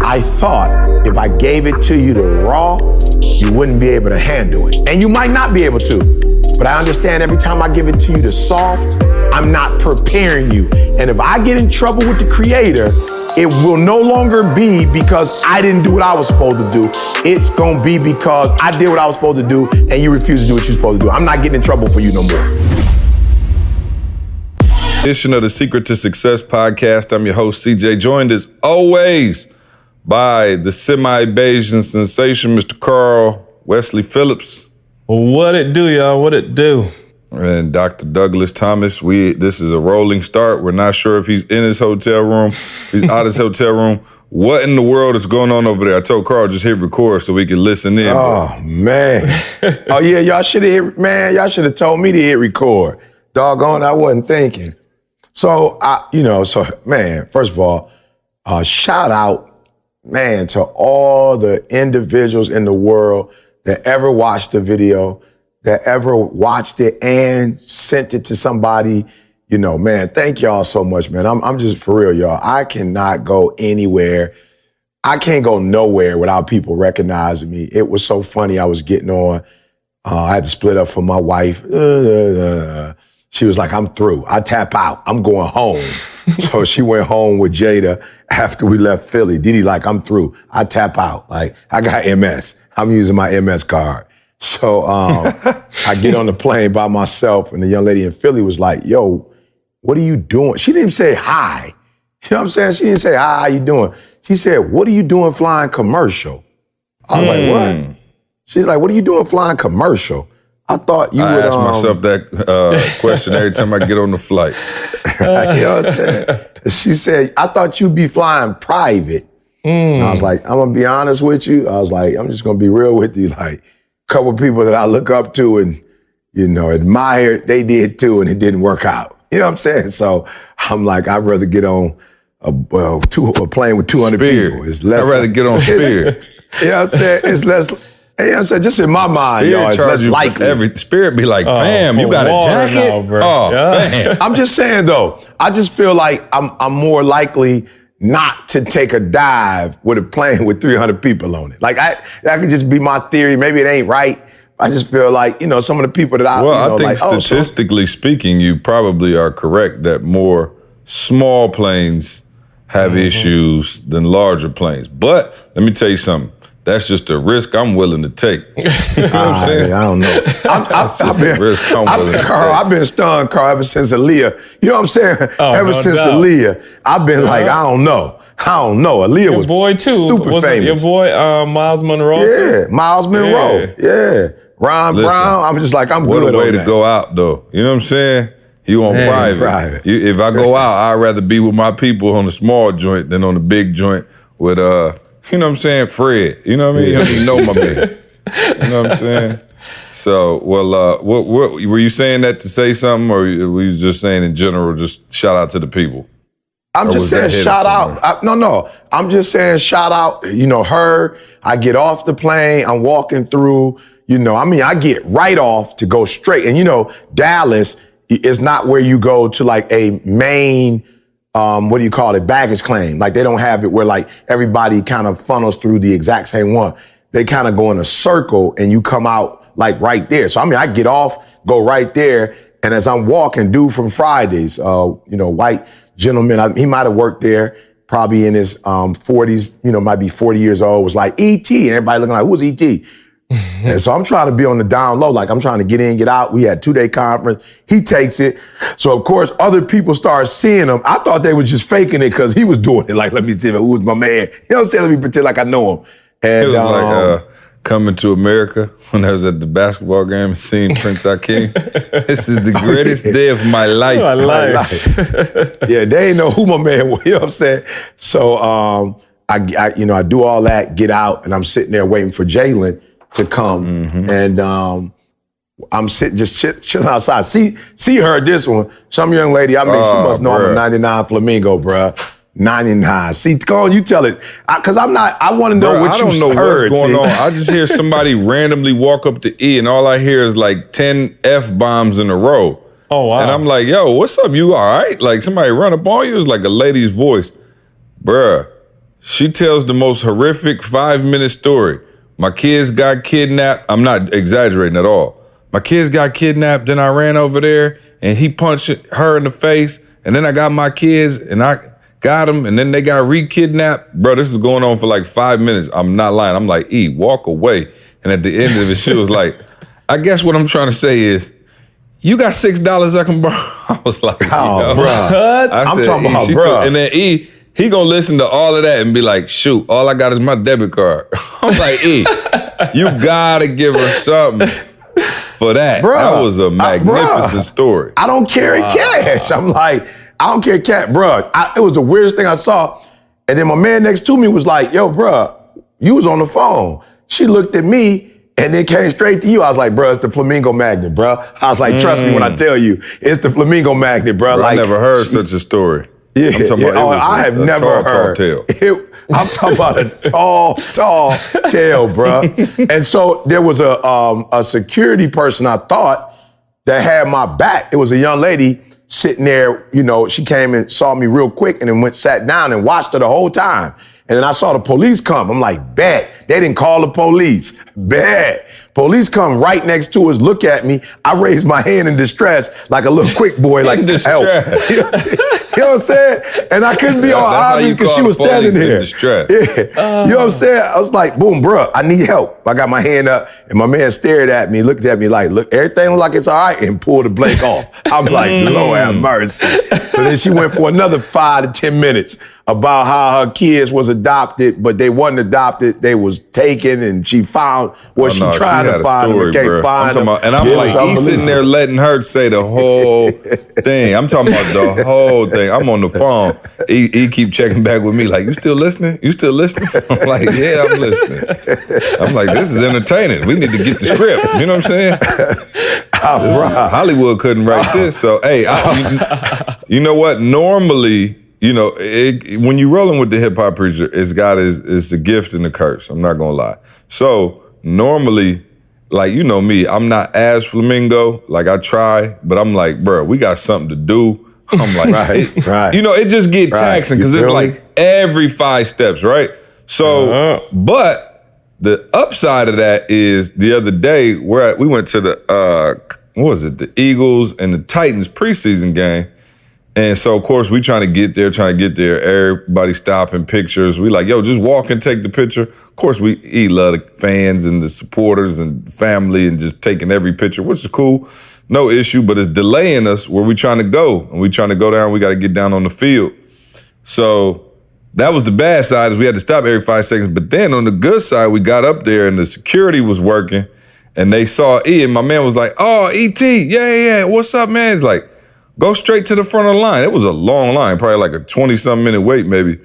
I thought if I gave it to you the raw, you wouldn't be able to handle it. And you might not be able to. But I understand every time I give it to you the soft, I'm not preparing you. And if I get in trouble with the creator, it will no longer be because I didn't do what I was supposed to do. It's gonna be because I did what I was supposed to do and you refuse to do what you're supposed to do. I'm not getting in trouble for you no more. Edition of the Secret to Success podcast. I'm your host, CJ, joined as always by the semi-Bayesian sensation, Mr. Carl Wesley Phillips. What it do, y'all? What it do? And Dr. Douglas Thomas. This is a rolling start. We're not sure if he's in his hotel room, he's out of his hotel room. What in the world is going on over there? I told Carl just hit record so we can listen in. Oh, man. Oh, yeah, y'all should have told me to hit record. Doggone, I wasn't thinking. So, man, first of all, shout out, man, to all the individuals in the world that ever watched the video, that ever watched it and sent it to somebody. You know, man, thank y'all so much, man. I'm just for real, y'all. I cannot go anywhere. I can't go nowhere without people recognizing me. It was so funny. I was getting on. I had to split up from my wife. She was like, I'm through. I tap out. I'm going home. So she went home with Jada after we left Philly. Didi like, I'm through. I tap out. Like, I got MS. I'm using my MS card. So I get on the plane by myself, and the young lady in Philly was like, yo, what are you doing? She didn't even say hi. You know what I'm saying? She didn't say, hi, how you doing? She said, what are you doing flying commercial? I was like, what? She's like, what are you doing flying commercial? I thought you would. I ask myself that question every time I get on the flight. You know what I'm saying? She said, I thought you'd be flying private. And I was like, I'm going to be honest with you. I was like, I'm just going to be real with you. Like, a couple of people that I look up to and, you know, admire, they did too, and it didn't work out. You know what I'm saying? So I'm like, I'd rather get on a plane with 200 people. It's less. I'd rather get on Spirit. You know what I'm saying? It's less. You know what I'm saying? Just in my mind, y'all, it's less likely. Spirit be like, fam, you got a jacket? Fam. I'm just saying, though, I just feel like I'm more likely not to take a dive with a plane with 300 people on it. Like, that could just be my theory. Maybe it ain't right. I just feel like, you know, some of the people that I think statistically speaking, you probably are correct that more small planes have issues than larger planes. But let me tell you something. That's just a risk I'm willing to take. You know what I'm saying? I don't know. I've been stunned, Carl, ever since Aaliyah. You know what I'm saying? Ever since Aaliyah, I've been like, I don't know. Aaliyah was boy too. Stupid famous. Your boy, Miles Monroe. Yeah, Miles Monroe. Yeah. Ron Brown. I'm just like, I'm good on that. What a way to go out, though. You know what I'm saying? You on private. If I go out, I'd rather be with my people on the small joint than on the big joint with you know what I'm saying, Fred. You know what I mean? You know my man. You know what I'm saying? So, well, what were you saying that to say something, or were you just saying in general, just shout out to the people? I'm just saying shout out. No. I'm just saying shout out, you know, her. I get off the plane. I'm walking through, you know, I mean, I get right off to go straight. And, you know, Dallas is not where you go to like a main baggage claim. Like, they don't have it where like everybody kind of funnels through the exact same one. They kind of go in a circle and you come out like right there. So, I mean, I get off, go right there. And as I'm walking, dude from Fridays, white gentleman, he might've worked there probably in his 40s, you know, might be 40 years old, was like, E.T. And everybody looking like, who's E.T.? And so I'm trying to be on the down low, like I'm trying to get in, get out. We had 2-day conference. He takes it. So, of course, other people start seeing him. I thought they were just faking it because he was doing it. Like, let me see who's my man. You know what I'm saying? Let me pretend like I know him. And, it was like Coming to America when I was at the basketball game and seeing Prince Akeem. This is the greatest day of my life. My life. Yeah, they ain't know who my man was. You know what I'm saying? So I do all that, get out, and I'm sitting there waiting for Jalen to come, and I'm sitting just chilling outside. See her this one. Some young lady, I mean, she must know I'm a 99 Flamingo, bruh. 99. See, go on, you tell it. Because I want to know what you heard. I don't know what's going on. I just hear somebody randomly walk up to E, and all I hear is like 10 F-bombs in a row. Oh, wow. And I'm like, yo, what's up? You all right? Like, somebody run up on you? It's like a lady's voice. Bruh, She tells the most horrific 5-minute story. My kids got kidnapped. I'm not exaggerating at all. My kids got kidnapped, then I ran over there and he punched her in the face. And then I got my kids and I got them and then they got re-kidnapped. Bro, this is going on for like 5 minutes. I'm not lying. I'm like, E, walk away. And at the end of it, she was like, I guess what I'm trying to say is, you got $6 I can borrow? I was like, Oh, bro. I'm talking about, bro. And then E, he gonna listen to all of that and be like, shoot, all I got is my debit card. I'm like, E, you gotta give her something for that. Bruh, That was a magnificent story. I don't carry cash. I'm like, I don't carry cash, bro. It was the weirdest thing I saw. And then my man next to me was like, yo, bro, you was on the phone. She looked at me and then came straight to you. I was like, bro, it's the flamingo magnet, bro. I was like, trust me when I tell you, it's the flamingo magnet, bro. Bro, Like, I never heard such a story. Yeah, I'm talking about, I have never heard. Tall tale. I'm talking about a tall tale, bro. And so there was a security person, I thought, that had my back. It was a young lady sitting there, you know, she came and saw me real quick and then sat down and watched her the whole time. And then I saw the police come. I'm like, bet. They didn't call the police. Bet. Police come right next to us, look at me. I raised my hand in distress like a little quick boy, like, help. You know what I'm saying? And I couldn't be all obvious because she was standing there. Yeah. You know what I'm saying? I was like, boom, bro, I need help. I got my hand up and my man stared at me, looked at me like, look, everything look like it's all right, and pulled the blank off. I'm like, Lord have mercy. So then she went for another 5 to 10 minutes about how her kids was adopted, but they wasn't adopted, they was taken, and she found what she tried to find them and can't find them. And I'm like, he's sitting there letting her say the whole thing. I'm talking about the whole thing. I'm on the phone. He keep checking back with me like, you still listening? You still listening? I'm like, yeah, I'm listening. I'm like, this is entertaining. We need to get the script. You know what I'm saying? Hollywood couldn't write this. So, hey, you know what? Normally, you know, when you're rolling with the hip hop preacher, it's a gift and a curse. I'm not gonna lie. So normally, like, you know me, I'm not as flamingo. Like, I try, but I'm like, bro, we got something to do. I'm like, right. You know, it just get taxing because it's like every 5 steps, right? So, but the upside of that is the other day we went to the what was it? The Eagles and the Titans preseason game. And so, of course, we trying to get there. Everybody stopping pictures. We like, yo, just walk and take the picture. Of course, we love the fans and the supporters and family and just taking every picture, which is cool. No issue, but it's delaying us where we trying to go. And we trying to go down, we got to get down on the field. So that was the bad side, is we had to stop every 5 seconds. But then on the good side, we got up there and the security was working and they saw E, and my man was like, oh, E.T., yeah, what's up, man? He's like, go straight to the front of the line. It was a long line, probably like a 20-something minute wait maybe.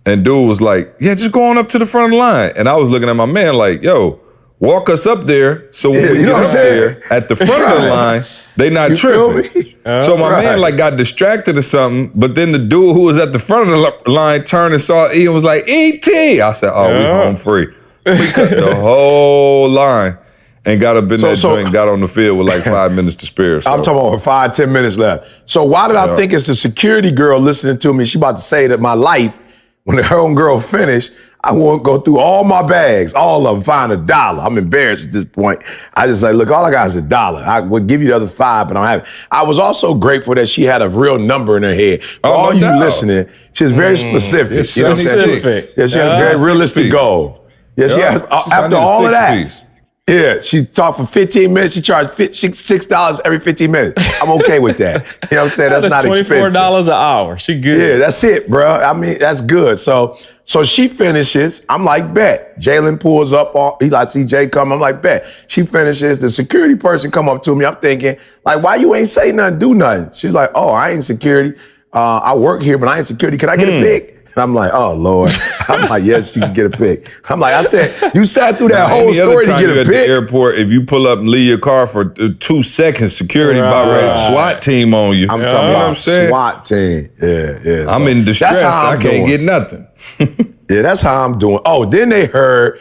And dude was like, yeah, just go on up to the front of the line. And I was looking at my man like, yo, walk us up there so when we get up there at the front of the line, they not tripping. So my man like got distracted or something, but then the dude who was at the front of the line turned and saw E and was like, E.T. I said, oh, we home free. We cut the whole line. And got up in that joint and got on the field with like 5 minutes to spare. So. I'm talking about 5, 10 minutes left. So why did I think it's the security girl listening to me? She about to say that my life, when her own girl finished, I won't go through all my bags, all of them, find $1. I'm embarrassed at this point. I just like, look, all I got is $1. I would give you the other 5, but I don't have it. I was also grateful that she had a real number in her head. For all you listening, she's very specific. It's specific. Yeah, she had a very realistic goal. Yeah, she had, after all of that. Yeah, she talked for 15 minutes. She charged $6 every 15 minutes. I'm okay with that. You know what I'm saying? That's not expensive. $24 an hour. She good. Yeah, that's it, bro. I mean, that's good. So she finishes. I'm like, bet. Jalen pulls up. He like, see Jay come. I'm like, bet. She finishes. The security person come up to me. I'm thinking, like, why you ain't say nothing, do nothing? She's like, oh, I ain't security. I work here, but I ain't security. Can I get a pic? I'm like, oh, Lord. I'm like, yes, you can get a pic. I'm like, I said, you sat through that whole story to get a pic? At the airport, if you pull up and leave your car for 2 seconds, security about ready to SWAT team on you. I'm talking about SWAT team. Yeah. I'm in distress. I can't get nothing. Yeah, that's how I'm doing. Oh, then they heard,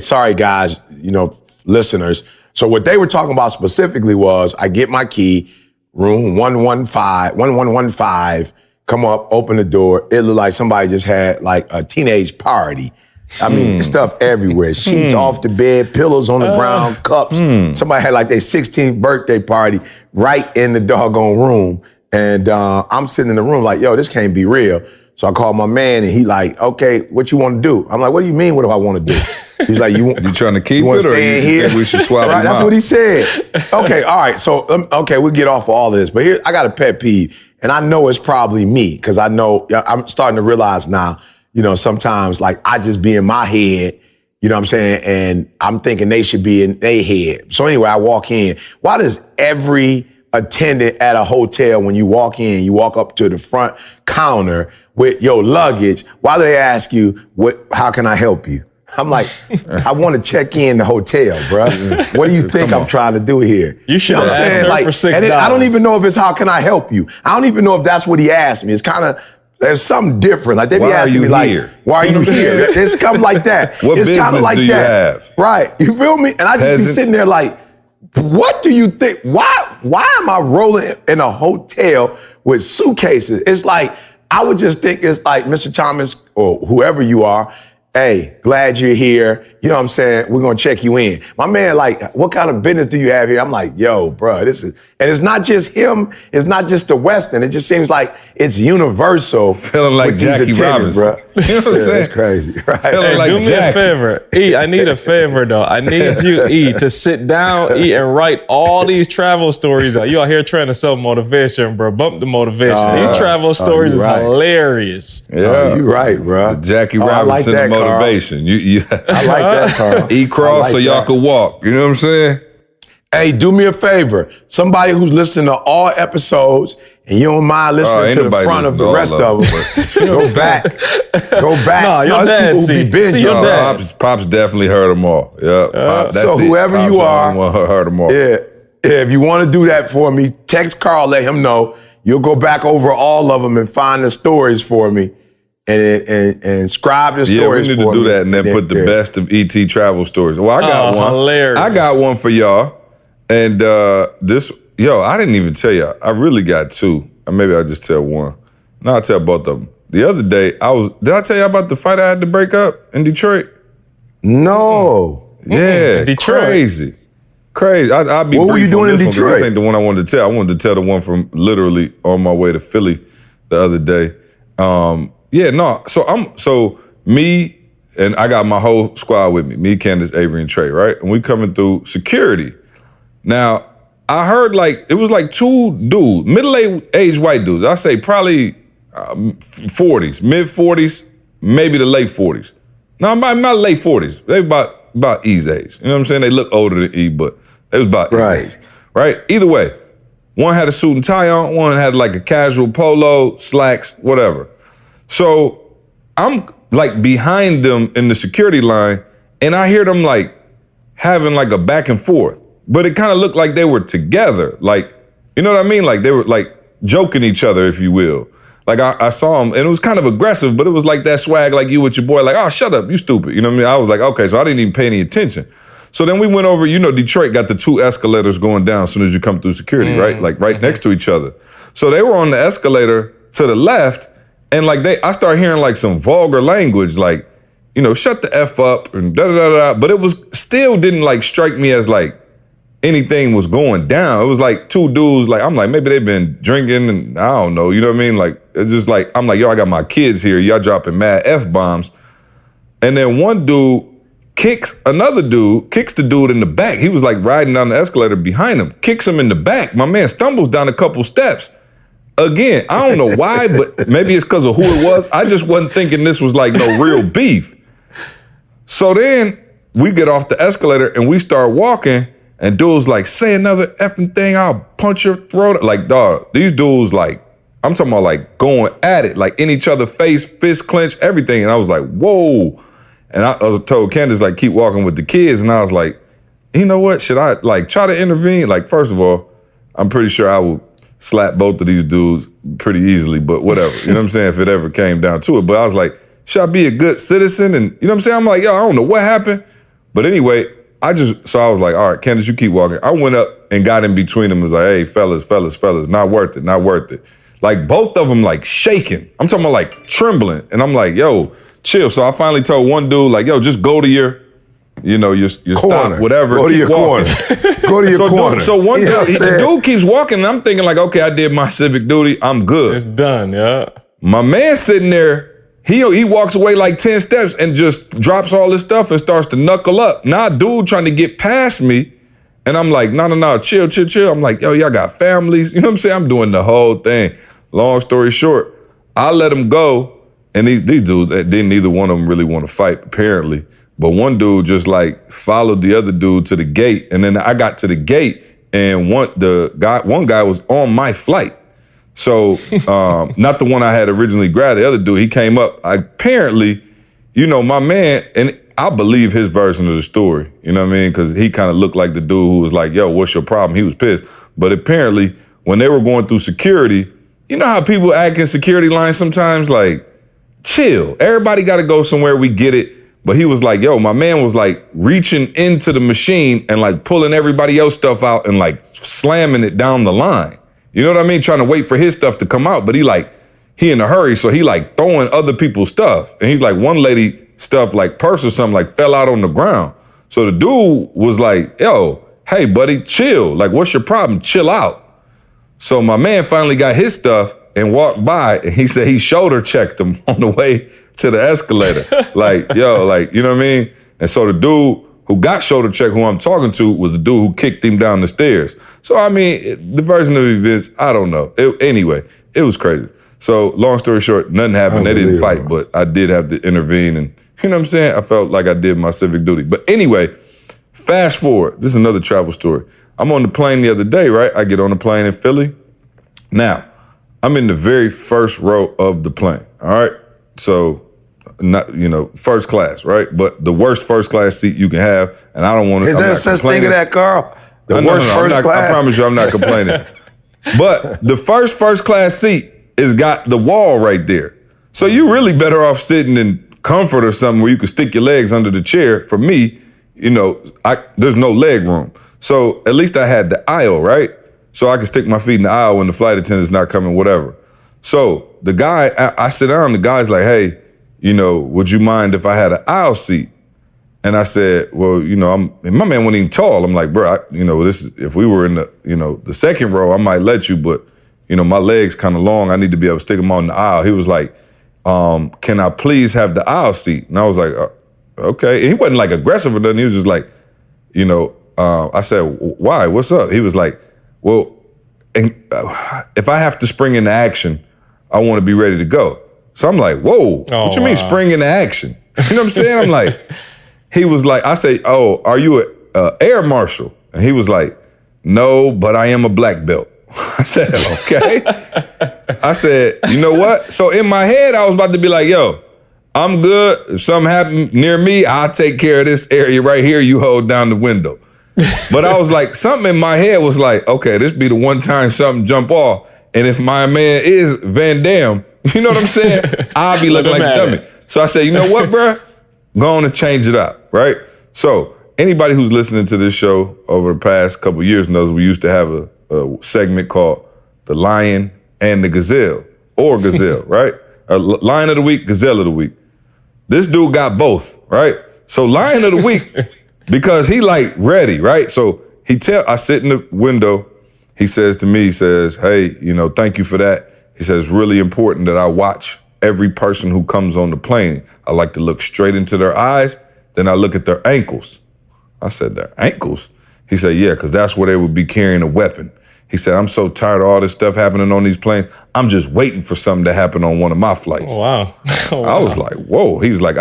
sorry, guys, listeners. So what they were talking about specifically was I get my key, room 1115, come up, open the door. It looked like somebody just had like a teenage party. I mean, stuff everywhere. Sheets off the bed, pillows on the ground, cups. Somebody had like their 16th birthday party right in the doggone room. And I'm sitting in the room like, yo, this can't be real. So I called my man and he like, okay, what you want to do? I'm like, what do you mean, what do I want to do? He's like, you trying to keep it or stay in here? Think we should swap right, them that's out? what he said. Okay, all right. So, okay, we'll get off of all of this. But here, I got a pet peeve. And I know it's probably me because I know, I'm starting to realize now, sometimes like I just be in my head, you know what I'm saying? And I'm thinking they should be in their head. So anyway, I walk in. Why does every attendant at a hotel, when you walk in, you walk up to the front counter with your luggage, why do they ask you, how can I help you? I'm like, I want to check in the hotel, bro. What do you think I'm trying to do here? You should have asked her for $6. And I don't even know if it's how can I help you. I don't even know if that's what he asked me. It's kind of, there's something different. Like they be asking me like, why are you here? It's come like that. What it's business like do you that. have? Right. You feel me? And I just be sitting there like, what do you think? Why am I rolling in a hotel with suitcases? It's like, I would just think it's like, Mr. Thomas or whoever you are, hey, glad you're here. You know what I'm saying? We're going to check you in. My man, like, what kind of business do you have here? I'm like, yo, bro, and it's not just him. It's not just the Western. It just seems like it's universal. Feeling like Jackie Robinson. Bro. You know what I'm saying? It's crazy, right? Hey, like do me a favor. E, I need a favor, though. I need you, E, to sit down, E, and write all these travel stories out. You out here trying to sell motivation, bro. Bump the motivation. These travel stories is hilarious. Yeah, you're right, bro. Jackie Robinson like that, motivation. I like that, Carl. E cross so y'all could walk. You know what I'm saying? Hey, do me a favor. Somebody who's listening to all episodes and you don't mind listening to the front of the rest of them, go back. Go back. No, your dad see your dad. Pops definitely heard them all. Yeah. That's so whoever Pops you are, heard them all. Yeah. If you want to do that for me, text Carl, let him know. You'll go back over all of them and find the stories for me. And scribe the stories. Yeah, we need to do that and then put the best of ET travel stories. Well, I got one. Hilarious. I got one for y'all. And I didn't even tell y'all. I really got two. Or maybe I'll just tell one. No, I'll tell both of them. The other day, did I tell you about the fight I had to break up in Detroit? No. Yeah, Detroit. Crazy. I'll be what were you doing in Detroit? This ain't the one I wanted to tell. I wanted to tell the one from literally on my way to Philly the other day. So me and I got my whole squad with me. Me, Candace, Avery, and Trey, right? And we coming through security. Now, I heard it was like two dudes, middle-aged white dudes. I say probably 40s, mid-40s, maybe the late 40s. No, not late 40s. They about E's age. You know what I'm saying? They look older than E, but they was about E's age. Right? Either way, one had a suit and tie on, one had like a casual polo, slacks, whatever. So I'm like behind them in the security line, and I hear them like having like a back and forth. But it kind of looked like they were together. Like, you know what I mean? Like they were like joking each other, if you will. Like I saw them, and it was kind of aggressive, but it was like that swag, like you with your boy, like, oh, shut up, you stupid. You know what I mean? I was like, okay, so I didn't even pay any attention. So then we went over, Detroit got the two escalators going down as soon as you come through security, right? Like right next to each other. So they were on the escalator to the left, and I started hearing like some vulgar language, like, shut the F up and da-da-da-da. But it was still didn't like strike me as like anything was going down. It was like two dudes, like, I'm like, maybe they've been drinking and I don't know, you know what I mean? Like, it's just like, I'm like, yo, I got my kids here. Y'all dropping mad F-bombs. And then one dude kicks the dude in the back. He was like riding down the escalator behind him, kicks him in the back. My man stumbles down a couple steps. Again, I don't know why, but maybe it's because of who it was. I just wasn't thinking this was like no real beef. So then we get off the escalator and we start walking, and dudes like, say another effing thing, I'll punch your throat. Like, dog, these dudes like, I'm talking about like going at it, like in each other's face, fist clench, everything. And I was like, whoa. And I was told Candace, like, keep walking with the kids. And I was like, you know what? Should I like try to intervene? Like, first of all, I'm pretty sure I would slap both of these dudes pretty easily, but whatever. You know what I'm saying? If it ever came down to it. But I was like, should I be a good citizen? And you know what I'm saying? I'm like, yo, I don't know what happened. But anyway, so I was like, all right, Candace, you keep walking. I went up and got in between them and was like, hey, fellas, not worth it. like both of them like shaking. I'm talking about like trembling. And I'm like, yo, chill. So I finally told one dude like, yo, just go to your stop, whatever. Go to your corner. Go to your corner. So one dude, the dude keeps walking and I'm thinking like, okay, I did my civic duty. I'm good. It's done, yeah. My man sitting there, he walks away like 10 steps and just drops all his stuff and starts to knuckle up. Now dude trying to get past me. And I'm like, no, chill. I'm like, yo, y'all got families. You know what I'm saying? I'm doing the whole thing. Long story short, I let him go. And these dudes, didn't neither one of them really want to fight, apparently. But one dude just like followed the other dude to the gate. And then I got to the gate and one guy was on my flight. So, not the one I had originally grabbed, the other dude, he came up. Apparently, my man, and I believe his version of the story, you know what I mean? Because he kind of looked like the dude who was like, yo, what's your problem? He was pissed. But apparently, when they were going through security, you know how people act in security lines sometimes? Like, chill. Everybody got to go somewhere, we get it. But he was like, yo, my man was like reaching into the machine and like pulling everybody else's stuff out and like slamming it down the line. You know what I mean? Trying to wait for his stuff to come out. But he in a hurry. So he like throwing other people's stuff. And he's like, one lady stuff like purse or something like fell out on the ground. So the dude was like, yo, hey buddy, chill. Like, what's your problem? Chill out. So my man finally got his stuff and walked by and he said he shoulder checked him on the way to the escalator. Like, yo, like, you know what I mean? And so the dude who got shoulder checked, who I'm talking to, was the dude who kicked him down the stairs. So, I mean, the version of events, I don't know. Anyway, it was crazy. So, long story short, nothing happened. They didn't fight, but I did have to intervene. And, you know what I'm saying? I felt like I did my civic duty. But anyway, fast forward. This is another travel story. I'm on the plane the other day, right? I get on the plane in Philly. Now, I'm in the very first row of the plane, all right? So, not, first class, right? But the worst first class seat you can have, and I don't want to. Is there a such thing of that, Carl? The worst first class? I promise you, I'm not complaining. But the first class seat has got the wall right there. So you really better off sitting in comfort or something where you can stick your legs under the chair. For me, there's no leg room. So at least I had the aisle, right? So I can stick my feet in the aisle when the flight attendant's not coming, whatever. So the guy, I sit down, the guy's like, hey, would you mind if I had an aisle seat? And I said, well, and my man wasn't even tall. I'm like, bro, if we were in the second row, I might let you, but, my leg's kind of long. I need to be able to stick them on the aisle. He was like, can I please have the aisle seat? And I was like, okay. And he wasn't like aggressive or nothing. He was just like, I said, why? What's up? He was like, well, if I have to spring into action, I want to be ready to go. So I'm like, whoa, what you mean spring into action? You know what I'm saying? I'm like, he was like, I say, oh, are you a air marshal? And he was like, no, but I am a black belt. I said, okay. I said, you know what? So in my head, I was about to be like, yo, I'm good. If something happened near me, I'll take care of this area right here. You hold down the window. But I was like, something in my head was like, okay, this be the one time something jump off. And if my man is Van Damme, you know what I'm saying? I'll be looking like a dummy. So I said, you know what, bruh? Go on and change it up, right? So anybody who's listening to this show over the past couple of years knows we used to have a segment called The Lion and the Gazelle, or Gazelle, right? Lion of the Week, Gazelle of the Week. This dude got both, right? So Lion of the Week, because he like ready, right? So I sit in the window, he says to me, hey, thank you for that. He says, it's really important that I watch every person who comes on the plane. I like to look straight into their eyes, then I look at their ankles. I said, their ankles? He said, yeah, because that's where they would be carrying a weapon. He said, I'm so tired of all this stuff happening on these planes. I'm just waiting for something to happen on one of my flights. Oh, wow. Oh, wow. I was like, whoa. He's like,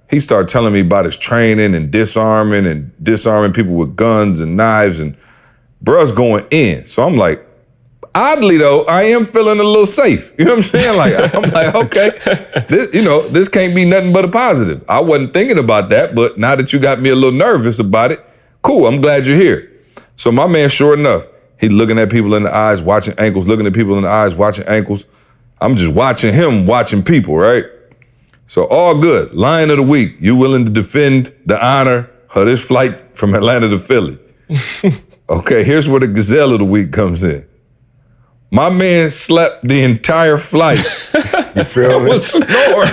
he started telling me about his training and disarming people with guns and knives, and bruh's going in. So I'm like, oddly though, I am feeling a little safe. You know what I'm saying? Like, I'm like, okay, this can't be nothing but a positive. I wasn't thinking about that, but now that you got me a little nervous about it, cool, I'm glad you're here. So my man, sure enough, he looking at people in the eyes, watching ankles, looking at people in the eyes, watching ankles. I'm just watching him, watching people, right? So all good. Lion of the Week, you willing to defend the honor of this flight from Atlanta to Philly. Okay, here's where the Gazelle of the Week comes in. My man slept the entire flight. You feel me? Was snoring.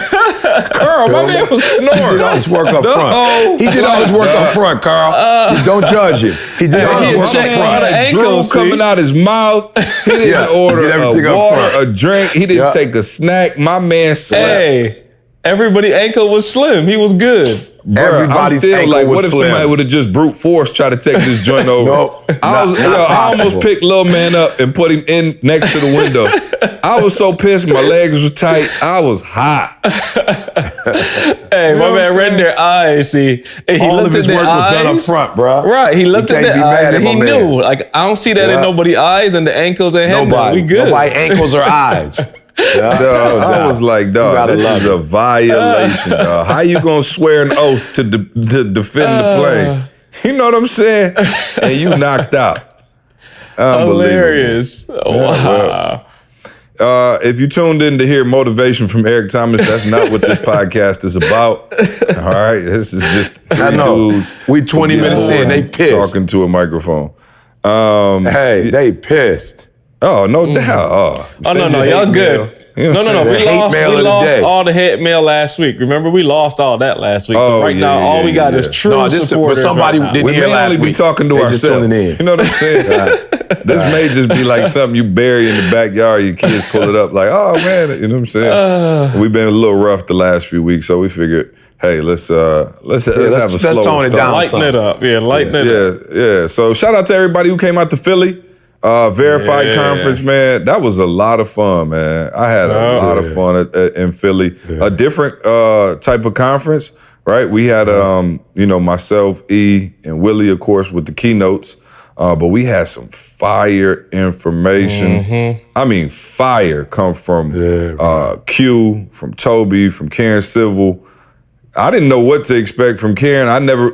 Carl, my man was He snoring. did all his work up front. He did all his work up front, Carl. Don't judge him. He did all his he work up checked all the front. ankles, Drool coming out his mouth. He didn't Yeah, he order did everything a up water, front. a drink. He didn't take a snack. My man slept. Hey, everybody ankle was slim. He was good. Bruh, Everybody's I'm still ankle like, was what if slim. somebody would have just brute force tried to take this joint over? Nope, I not I almost possible. picked Lil Man up and put him in next to the window. I was so pissed. My legs was tight. I was hot. Hey, my man read their eyes. See, and he All looked of his at work their was done up eyes. front, bro. Right, he looked You at can't their be mad eyes at and he my man. knew. Like, I don't see that in Yeah. nobody's eyes and the ankles and head. Nobody. We good. Nobody ankles or eyes. Yeah, Dog, no I doubt. was like, You dog, gotta this love is it. a violation, dog. How you gonna swear an oath to defend the plane? You know what I'm saying? And you knocked out. Unbelievable. Hilarious. Wow. If you tuned in to hear motivation from Eric Thomas, that's not what this podcast is about. All right, this is just I three know. dudes We 20 minutes in, they pissed. talking to a microphone. Hey, they pissed. Oh, no doubt. Oh, send no, your y'all hate good. mail. You know what No. I'm The We hate lost, mail we of the lost day. all the hate mail last week. Remember, we lost all that last week. So Oh, right yeah, now, all yeah, we got yeah. is true No, this- but supporters. somebody right now. didn't We hear may last only be week. talking to They just ourselves. tuning in. You know what I'm saying? This may just be like something you bury in the backyard. Your kids pull it up like, oh man, you know what I'm saying? We've been a little rough the last few weeks, so we figured, hey, let's have a let's slow tone it start. down. Lighten it up. Yeah, lighten it up. Yeah. So shout out to everybody who came out to Philly. Verified Yeah. conference, man. That was a lot of fun, man. I had a lot of fun in Philly. A different type of conference, right? We had, myself, E, and Willie, of course, with the keynotes. But we had some fire information. I mean, fire come from Q, from Toby, from Karen Civil. I didn't know what to expect from Karen. I never,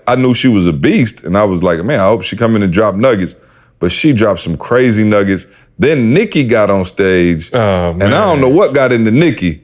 I knew she was a beast. And I was like, man, I hope she come in and drop nuggets. But she dropped some crazy nuggets. Then Nikki got on stage. And I don't know what got into Nikki,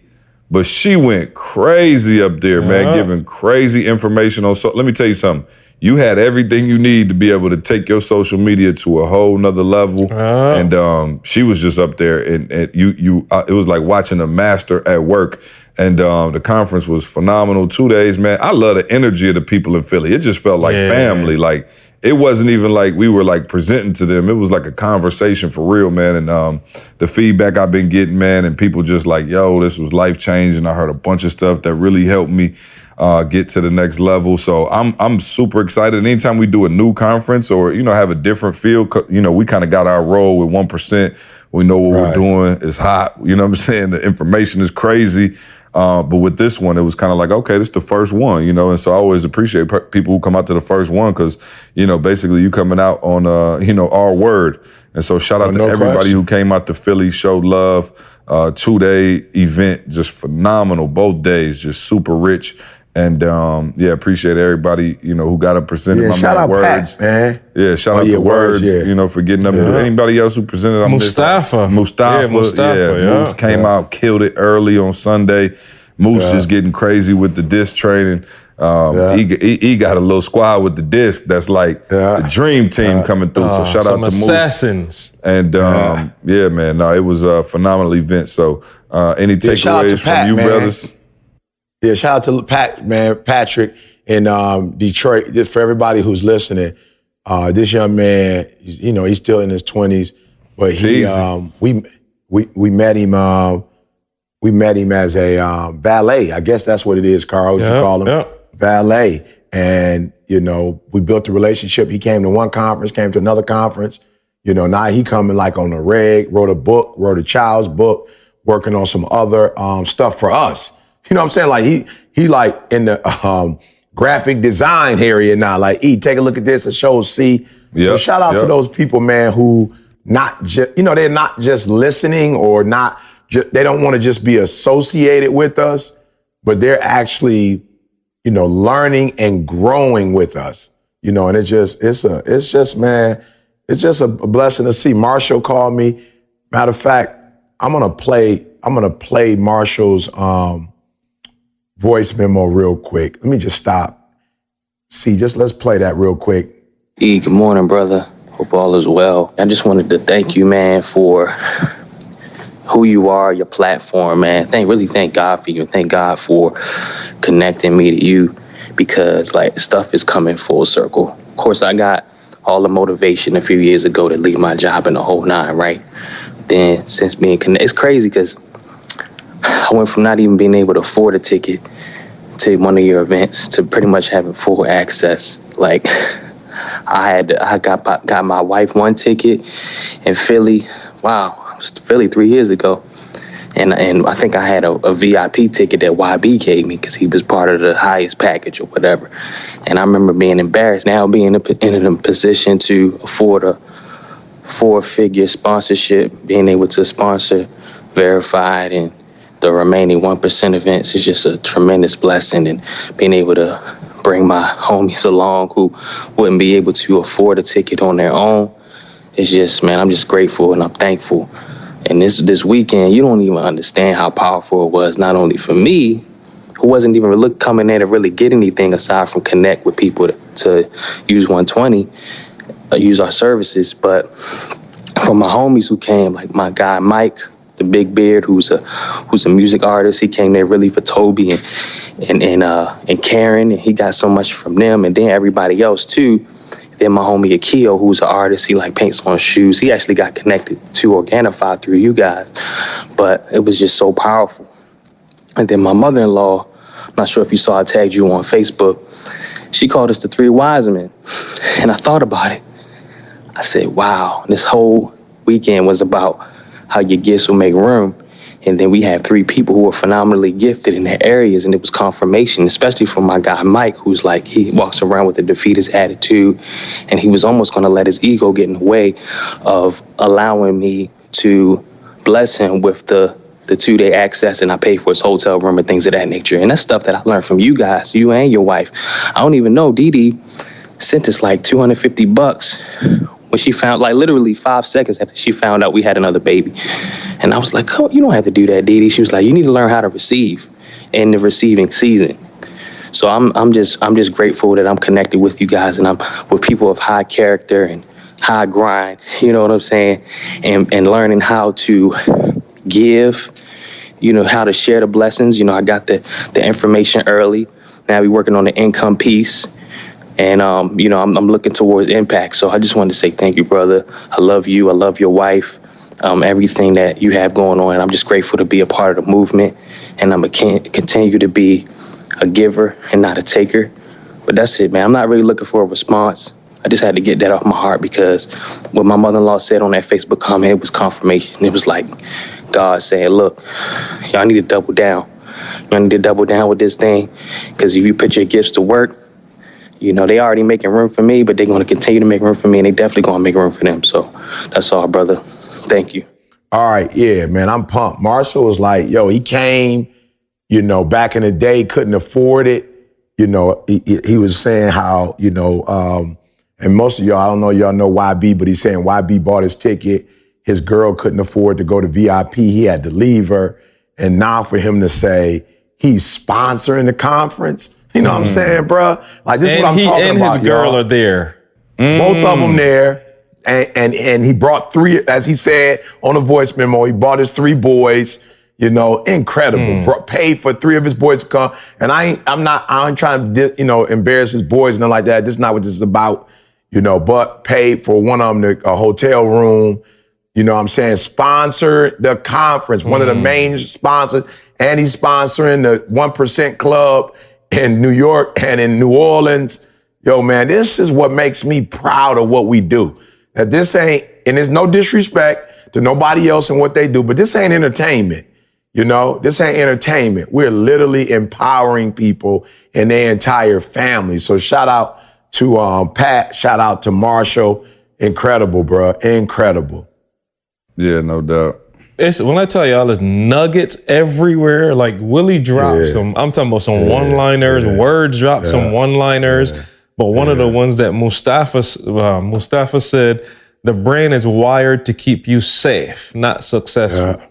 but she went crazy up there, man, giving crazy information on. So let me tell you something. You had everything you need to be able to take your social media to a whole nother level. And she was just up there, and it was like watching a master at work. And the conference was phenomenal. 2 days, man. I love the energy of the people in Philly. It just felt like family. Like, it wasn't even like we were like presenting to them. It was like a conversation for real, man. And the feedback I've been getting, man, and people just like, yo, this was life-changing. I heard a bunch of stuff that really helped me get to the next level. So I'm super excited. Anytime we do a new conference or, have a different feel, we kind of got our role with 1%. We know what we're doing. It's hot. You know what I'm saying? The information is crazy. But with this one, it was kind of like, okay, this is the first one, and so I always appreciate people who come out to the first one because, basically you coming out on, our word. And so shout out to everybody who came out to Philly, showed love, 2-day event, just phenomenal, both days, just super rich. And appreciate everybody, who got up presented. Yeah, my shout man out Words. Pat, man. Yeah, shout out to Words, yeah. for getting up. Anybody else who presented? Mustafa. Mustafa, Moose came out, killed it early on Sunday. Moose just getting crazy with the disc training. He got a little squad with the disc that's like the dream team coming through. So shout out to Moose. Assassins. And man, no, it was a phenomenal event. So any takeaways Pat, from you, man. brothers? Yeah, shout out to Pat, man, Patrick in Detroit. Just for everybody who's listening, this young man, he's still in his 20s, but we met him. We met him as a valet. I guess that's what it is, Carl. What you call him, valet. And we built a relationship. He came to one conference, came to another conference. Now he coming like on the reg. Wrote a child's book, working on some other stuff for us. You know what I'm saying? Like he like in the graphic design area now. Like, take a look at this. It shows C. So shout out to those people, man, who not just, they're not just listening or not, they don't want to just be associated with us, but they're actually, learning and growing with us. And it's just, man, it's just a blessing to see. Marshall called me. Matter of fact, I'm gonna play Marshall's voice memo real quick. Let me just stop. Let's play that real quick. E, good morning, brother. Hope all is well. I just wanted to thank you, man, for who you are, your platform, man. Really thank God for you. Thank God for connecting me to you, because like stuff is coming full circle. Of course, I got all the motivation a few years ago to leave my job and the whole nine, right? Then since being connected, it's crazy because I went from not even being able to afford a ticket to one of your events to pretty much having full access. Like I got my wife one ticket in Philly. Wow. Philly 3 years ago, and I think I had a VIP ticket that YB gave me because he was part of the highest package or whatever. And I remember being embarrassed. Now being in a position to afford a 4-figure sponsorship, being able to sponsor Verified and the remaining 1% events is just a tremendous blessing. And being able to bring my homies along who wouldn't be able to afford a ticket on their own, it's just, man, I'm just grateful and I'm thankful. And this weekend, you don't even understand how powerful it was, not only for me, who wasn't even coming there to really get anything aside from connect with people to use 120, use our services, but for my homies who came, like my guy Mike, the big beard, who's a music artist. He came there really for Toby and Karen, and he got so much from them, and then everybody else too. Then my homie Akio, who's an artist, he like paints on shoes. He actually got connected to Organifi through you guys, but it was just so powerful. And then my mother-in-law, I'm not sure if you saw I tagged you on Facebook, she called us the Three Wise Men. And I thought about it. I said, wow, this whole weekend was about how your gifts will make room. And then we have 3 people who were phenomenally gifted in their areas, and it was confirmation, especially for my guy Mike, who's like, he walks around with a defeatist attitude, and he was almost gonna let his ego get in the way of allowing me to bless him with the 2-day access, and I paid for his hotel room and things of that nature. And that's stuff that I learned from you guys, you and your wife. I don't even know, Dee Dee sent us like $250 when she found, like literally 5 seconds after she found out we had another baby. And I was like, oh, you don't have to do that, Dee Dee. She was like, you need to learn how to receive in the receiving season. So I'm just grateful that I'm connected with you guys, and I'm with people of high character and high grind, you know what I'm saying? And learning how to give, you know, how to share the blessings. You know, I got the information early. Now we're working on the income piece. And, you know, I'm looking towards impact. So I just wanted to say thank you, brother. I love you. I love your wife, everything that you have going on. And I'm just grateful to be a part of the movement. And I'm going to continue to be a giver and not a taker. But that's it, man. I'm not really looking for a response. I just had to get that off my heart, because what my mother-in-law said on that Facebook comment, it was confirmation. It was like God saying, look, y'all need to double down. Y'all need to double down with this thing, because if you put your gifts to work, you know, they already making room for me, but they're going to continue to make room for me, and they definitely going to make room for them. So that's all, brother. Thank you. All right. Yeah, man, I'm pumped. Marshall was like, yo, he came, you know, back in the day, couldn't afford it. You know, he was saying how, you know, and most of y'all, I don't know, y'all know YB, but he's saying YB bought his ticket. His girl couldn't afford to go to VIP. He had to leave her. And now for him to say he's sponsoring the conference, you know what I'm saying, bro? Like, this is what I'm talking about, and his girl are there. Both of them there. And he brought 3, as he said on a voice memo, he brought his 3 boys, you know, incredible. Paid for 3 of his boys to come. And I ain't trying to, you know, embarrass his boys and nothing like that. This is not what this is about, you know, but paid for one of them a hotel room, you know what I'm saying? Sponsor the conference, one of the main sponsors, and he's sponsoring the 1% Club in New York and in New Orleans. Yo, man, this is what makes me proud of what we do. That this ain't, and there's no disrespect to nobody else and what they do, but this ain't entertainment. You know, this ain't entertainment. We're literally empowering people and their entire family. So shout out to Pat, shout out to Marshall. Incredible, bro. Incredible. Yeah, no doubt. When I tell y'all, there's nuggets everywhere. Like Willie dropped some, I'm talking about some one-liners, Words dropped some one-liners. But one of the ones that Mustafa said, the brain is wired to keep you safe, not successful.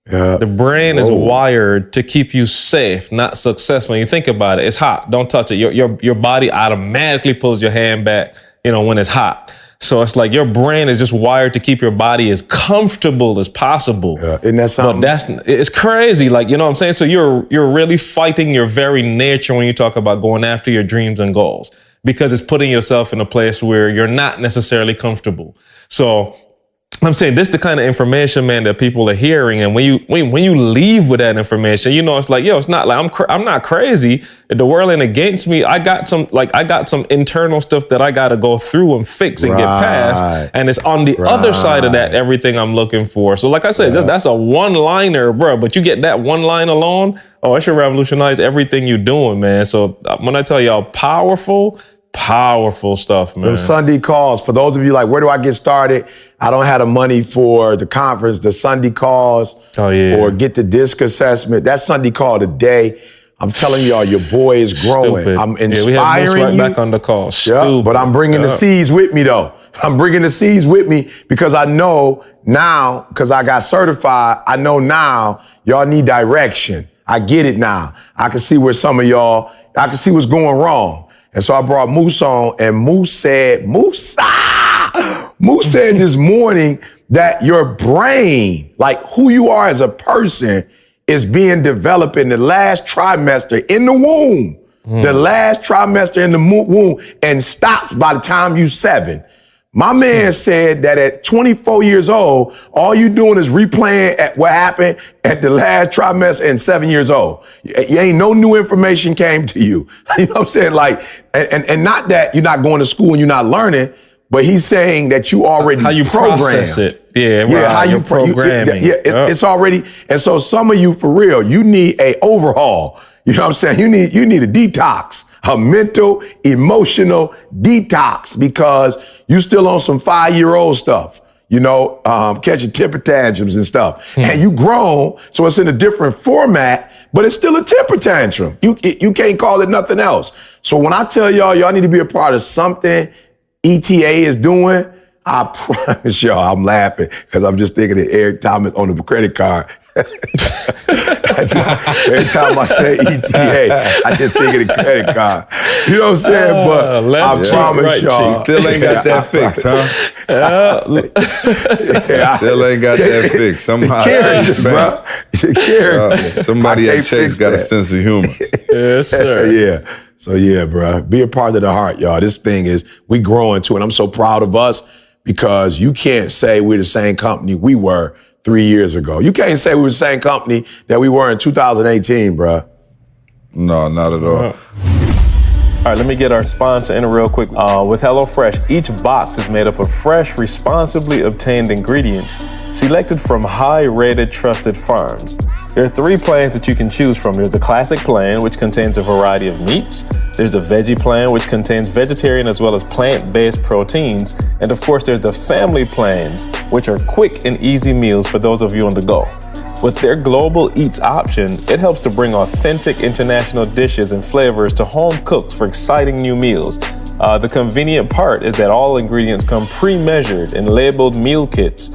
The brain is wired to keep you safe, not successful. When you think about it, it's hot. Don't touch it. Your body automatically pulls your hand back, you know, when it's hot. So it's like your brain is just wired to keep your body as comfortable as possible. Isn't that something? But it's crazy. Like, you know what I'm saying? So you're really fighting your very nature when you talk about going after your dreams and goals, because it's putting yourself in a place where you're not necessarily comfortable. So I'm saying this is the kind of information, man, that people are hearing. And when you leave with that information, you know, it's like, yo, it's not like I'm not crazy. The world ain't against me. I got some internal stuff that I got to go through and fix and get past. And it's on the other side of that, everything I'm looking for. So like I said, that's a one-liner, bro. But you get that one line alone, it should revolutionize everything you're doing, man. So when I tell y'all, powerful stuff, man. Those Sunday calls, for those of you like, where do I get started? I don't have the money for the conference, the Sunday calls, or get the DISC assessment. That Sunday call today, I'm telling y'all, your boy is growing. Stupid. I'm inspiring we have you. right back on the call. Stupid. But I'm bringing the seeds with me, though. I'm bringing the seeds with me because I know now, because I got certified, I know now y'all need direction. I get it now. I can see where some of y'all, I can see what's going wrong. And so I brought Moose on, and Moose said this morning that your brain, like who you are as a person, is being developed in the last trimester in the womb. The last trimester in the womb, and stops by the time you 7. My man said that at 24 years old, all you doing is replaying at what happened at the last trimester and 7 years old. You ain't no new information came to you. You know what I'm saying? Like, and not that you're not going to school and you're not learning, but he's saying that you already how you programmed. process it. Yeah, how you programming. It's already. And so some of you, for real, you need a overhaul. You know what I'm saying? You need a detox, a mental, emotional detox, because you still on some 5-year-old stuff, you know, catching temper tantrums and stuff. And you grown, so it's in a different format, but it's still a temper tantrum. You can't call it nothing else. So when I tell y'all need to be a part of something ETA is doing, I promise y'all, I'm laughing because I'm just thinking of Eric Thomas on the credit card. Every time I say ETA, I just think of the credit card. You know what I'm saying? But I promise y'all. Still ain't got that fixed, huh? Still ain't got that fixed. Somehow, somebody at Chase got a sense of humor. Yes, sir. Yeah. So yeah, bro, be a part of the heart, y'all. This thing is, we growing too, and I'm so proud of us, because you can't say we're the same company we were 3 years ago. You can't say we were the same company that we were in 2018, bro. No, not at all. All right, let me get our sponsor in real quick. With HelloFresh, each box is made up of fresh, responsibly obtained ingredients selected from high-rated, trusted farms. There are 3 plans that you can choose from. There's the classic plan, which contains a variety of meats. There's the veggie plan, which contains vegetarian as well as plant-based proteins. And of course, there's the family plans, which are quick and easy meals for those of you on the go. With their Global Eats option, it helps to bring authentic international dishes and flavors to home cooks for exciting new meals. The convenient part is that all ingredients come pre-measured in labeled meal kits.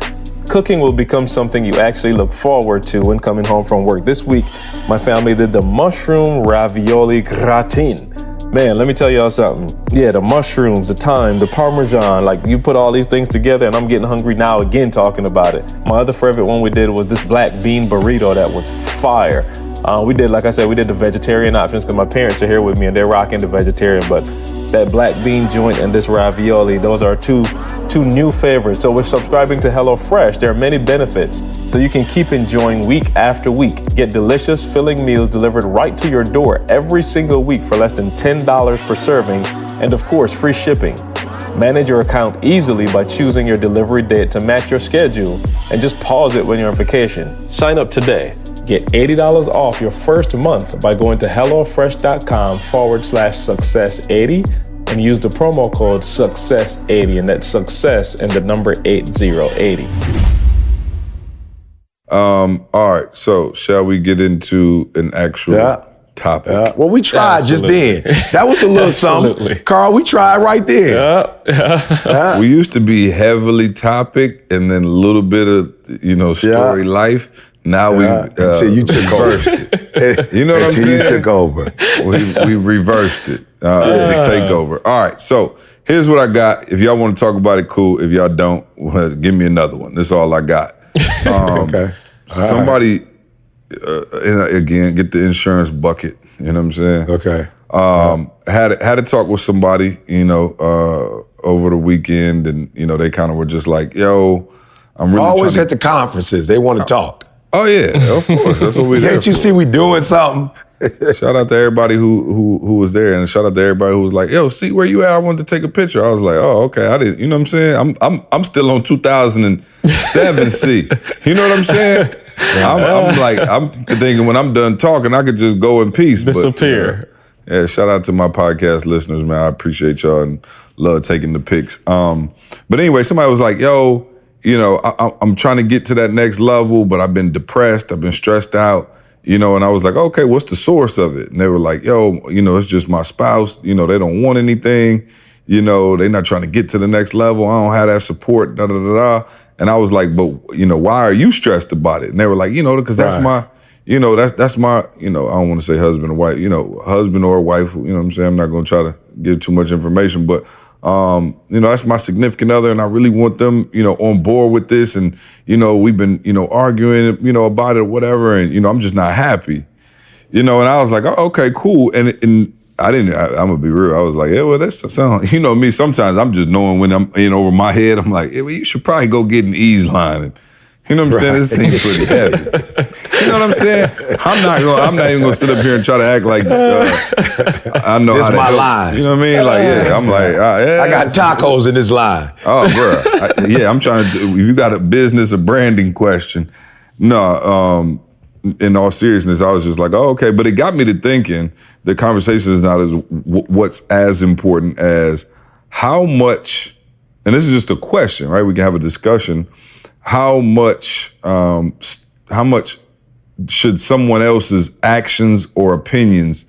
Cooking will become something you actually look forward to when coming home from work. This week, my family did the mushroom ravioli gratin. Man, let me tell y'all something. Yeah, the mushrooms, the thyme, the parmesan, like you put all these things together, and I'm getting hungry now again talking about it. My other favorite one we did was this black bean burrito that was fire. We did, like I said, we did the vegetarian options because my parents are here with me and they're rocking the vegetarian, but that black bean joint and this ravioli, those are two new favorites. So with subscribing to HelloFresh, there are many benefits, so you can keep enjoying week after week. Get delicious, filling meals delivered right to your door every single week for less than $10 per serving, and of course, free shipping. Manage your account easily by choosing your delivery date to match your schedule, and just pause it when you're on vacation. Sign up today. Get $80 off your first month by going to HelloFresh.com/success80 and use the promo code success80, and that's success and the number 8080. All right, so shall we get into an actual topic? Well, we tried just then. That was a little something. Carl, we tried right there. We used to be heavily topic and then a little bit of, story life. Now until you took over. You know what I'm saying? Until you took over. We reversed it. The takeover. All right, so Here's what I got. If y'all want to talk about it, cool. If y'all don't, well, give me another one. That's all I got. Okay. Somebody, again, get the insurance bucket. You know what I'm saying? Okay. Had a talk with somebody, over the weekend, and they kind of were just like, "Yo, I'm really always at the conferences. They want to talk. Oh yeah, of course. That's what we there Can't you for. see we doing something? Shout out to everybody who was there, and shout out to everybody who was like, "Yo, see where you at? I wanted to take a picture." I was like, "Oh, okay." I didn't. You know what I'm saying? I'm still on 2007 C. You know what I'm saying? I'm thinking when I'm done talking, I could just go in peace. Disappear. Yeah, shout out to my podcast listeners, man. I appreciate y'all and love taking the pics. But anyway, somebody was like, "Yo, I'm trying to get to that next level, but I've been depressed. I've been stressed out." And I was like, "Okay, what's the source of it?" And they were like, "Yo, it's just my spouse. They don't want anything. They're not trying to get to the next level. I don't have that support, da da da da." And I was like, "But, why are you stressed about it?" And they were like, because that's my, that's my, I don't want to say husband or wife, husband or wife, you know what I'm saying? I'm not going to try to give too much information, but, that's my significant other, and I really want them, on board with this. And, we've been, arguing, about it or whatever. And, I'm just not happy, and I was like, "Oh, okay, cool." And I'm gonna be real. I was like, "Yeah, well, that's sound." Me. Sometimes I'm just knowing when I'm over my head. I'm like, "Yeah, well, you should probably go get an ease line." And, you know what I'm saying? This seems pretty heavy. You know what I'm saying? I'm not even gonna sit up here and try to act like I know. This how to my help. line. You know what I mean? Like, yeah, I'm like, yeah, I got tacos in this line. Oh, bro. I'm trying to. If you got a business or branding question, no. In all seriousness, I was just like, "Oh, okay." But it got me to thinking. The conversation is not as what's as important as how much. And this is just a question, right? We can have a discussion. How much should someone else's actions or opinions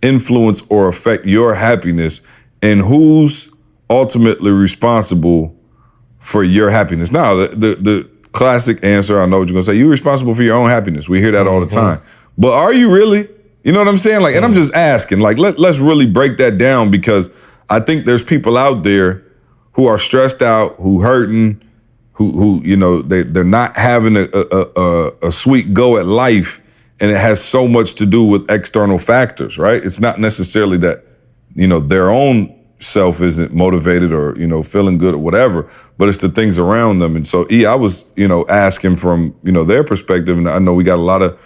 influence or affect your happiness, and who's ultimately responsible for your happiness? Now, the classic answer, I know what you're gonna say, you're responsible for your own happiness. We hear that all the time. But are you really? You know what I'm saying? Like, and I'm just asking, like, let's really break that down, because I think there's people out there who are stressed out, who hurting, who they're not having a sweet go at life, and it has so much to do with external factors, right? It's not necessarily that their own self isn't motivated or feeling good or whatever, but it's the things around them. And so I was asking from their perspective, and I know we got a lot of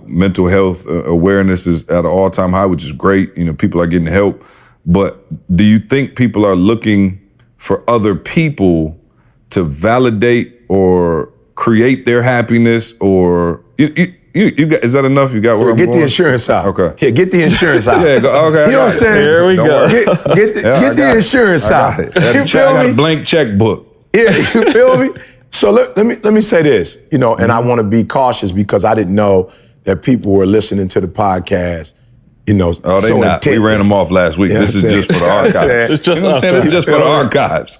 mental health awareness is at an all-time high, which is great. People are getting help, but do you think people are looking for other people to validate or create their happiness, or you got, is that enough? You got where I'm Get going? the insurance out. Okay. Here, get the insurance out. Yeah, okay. You know what I'm saying? Here we Don't go. worry. Get the insurance out. I You got a feel me? blank checkbook. Yeah, you feel me? So let me say this, and I want to be cautious because I didn't know that people were listening to the podcast. Oh, they so not. We ran them off last week. Yeah, this is just for the archives. It's just you know what I'm us, saying? right? It's just for the archives.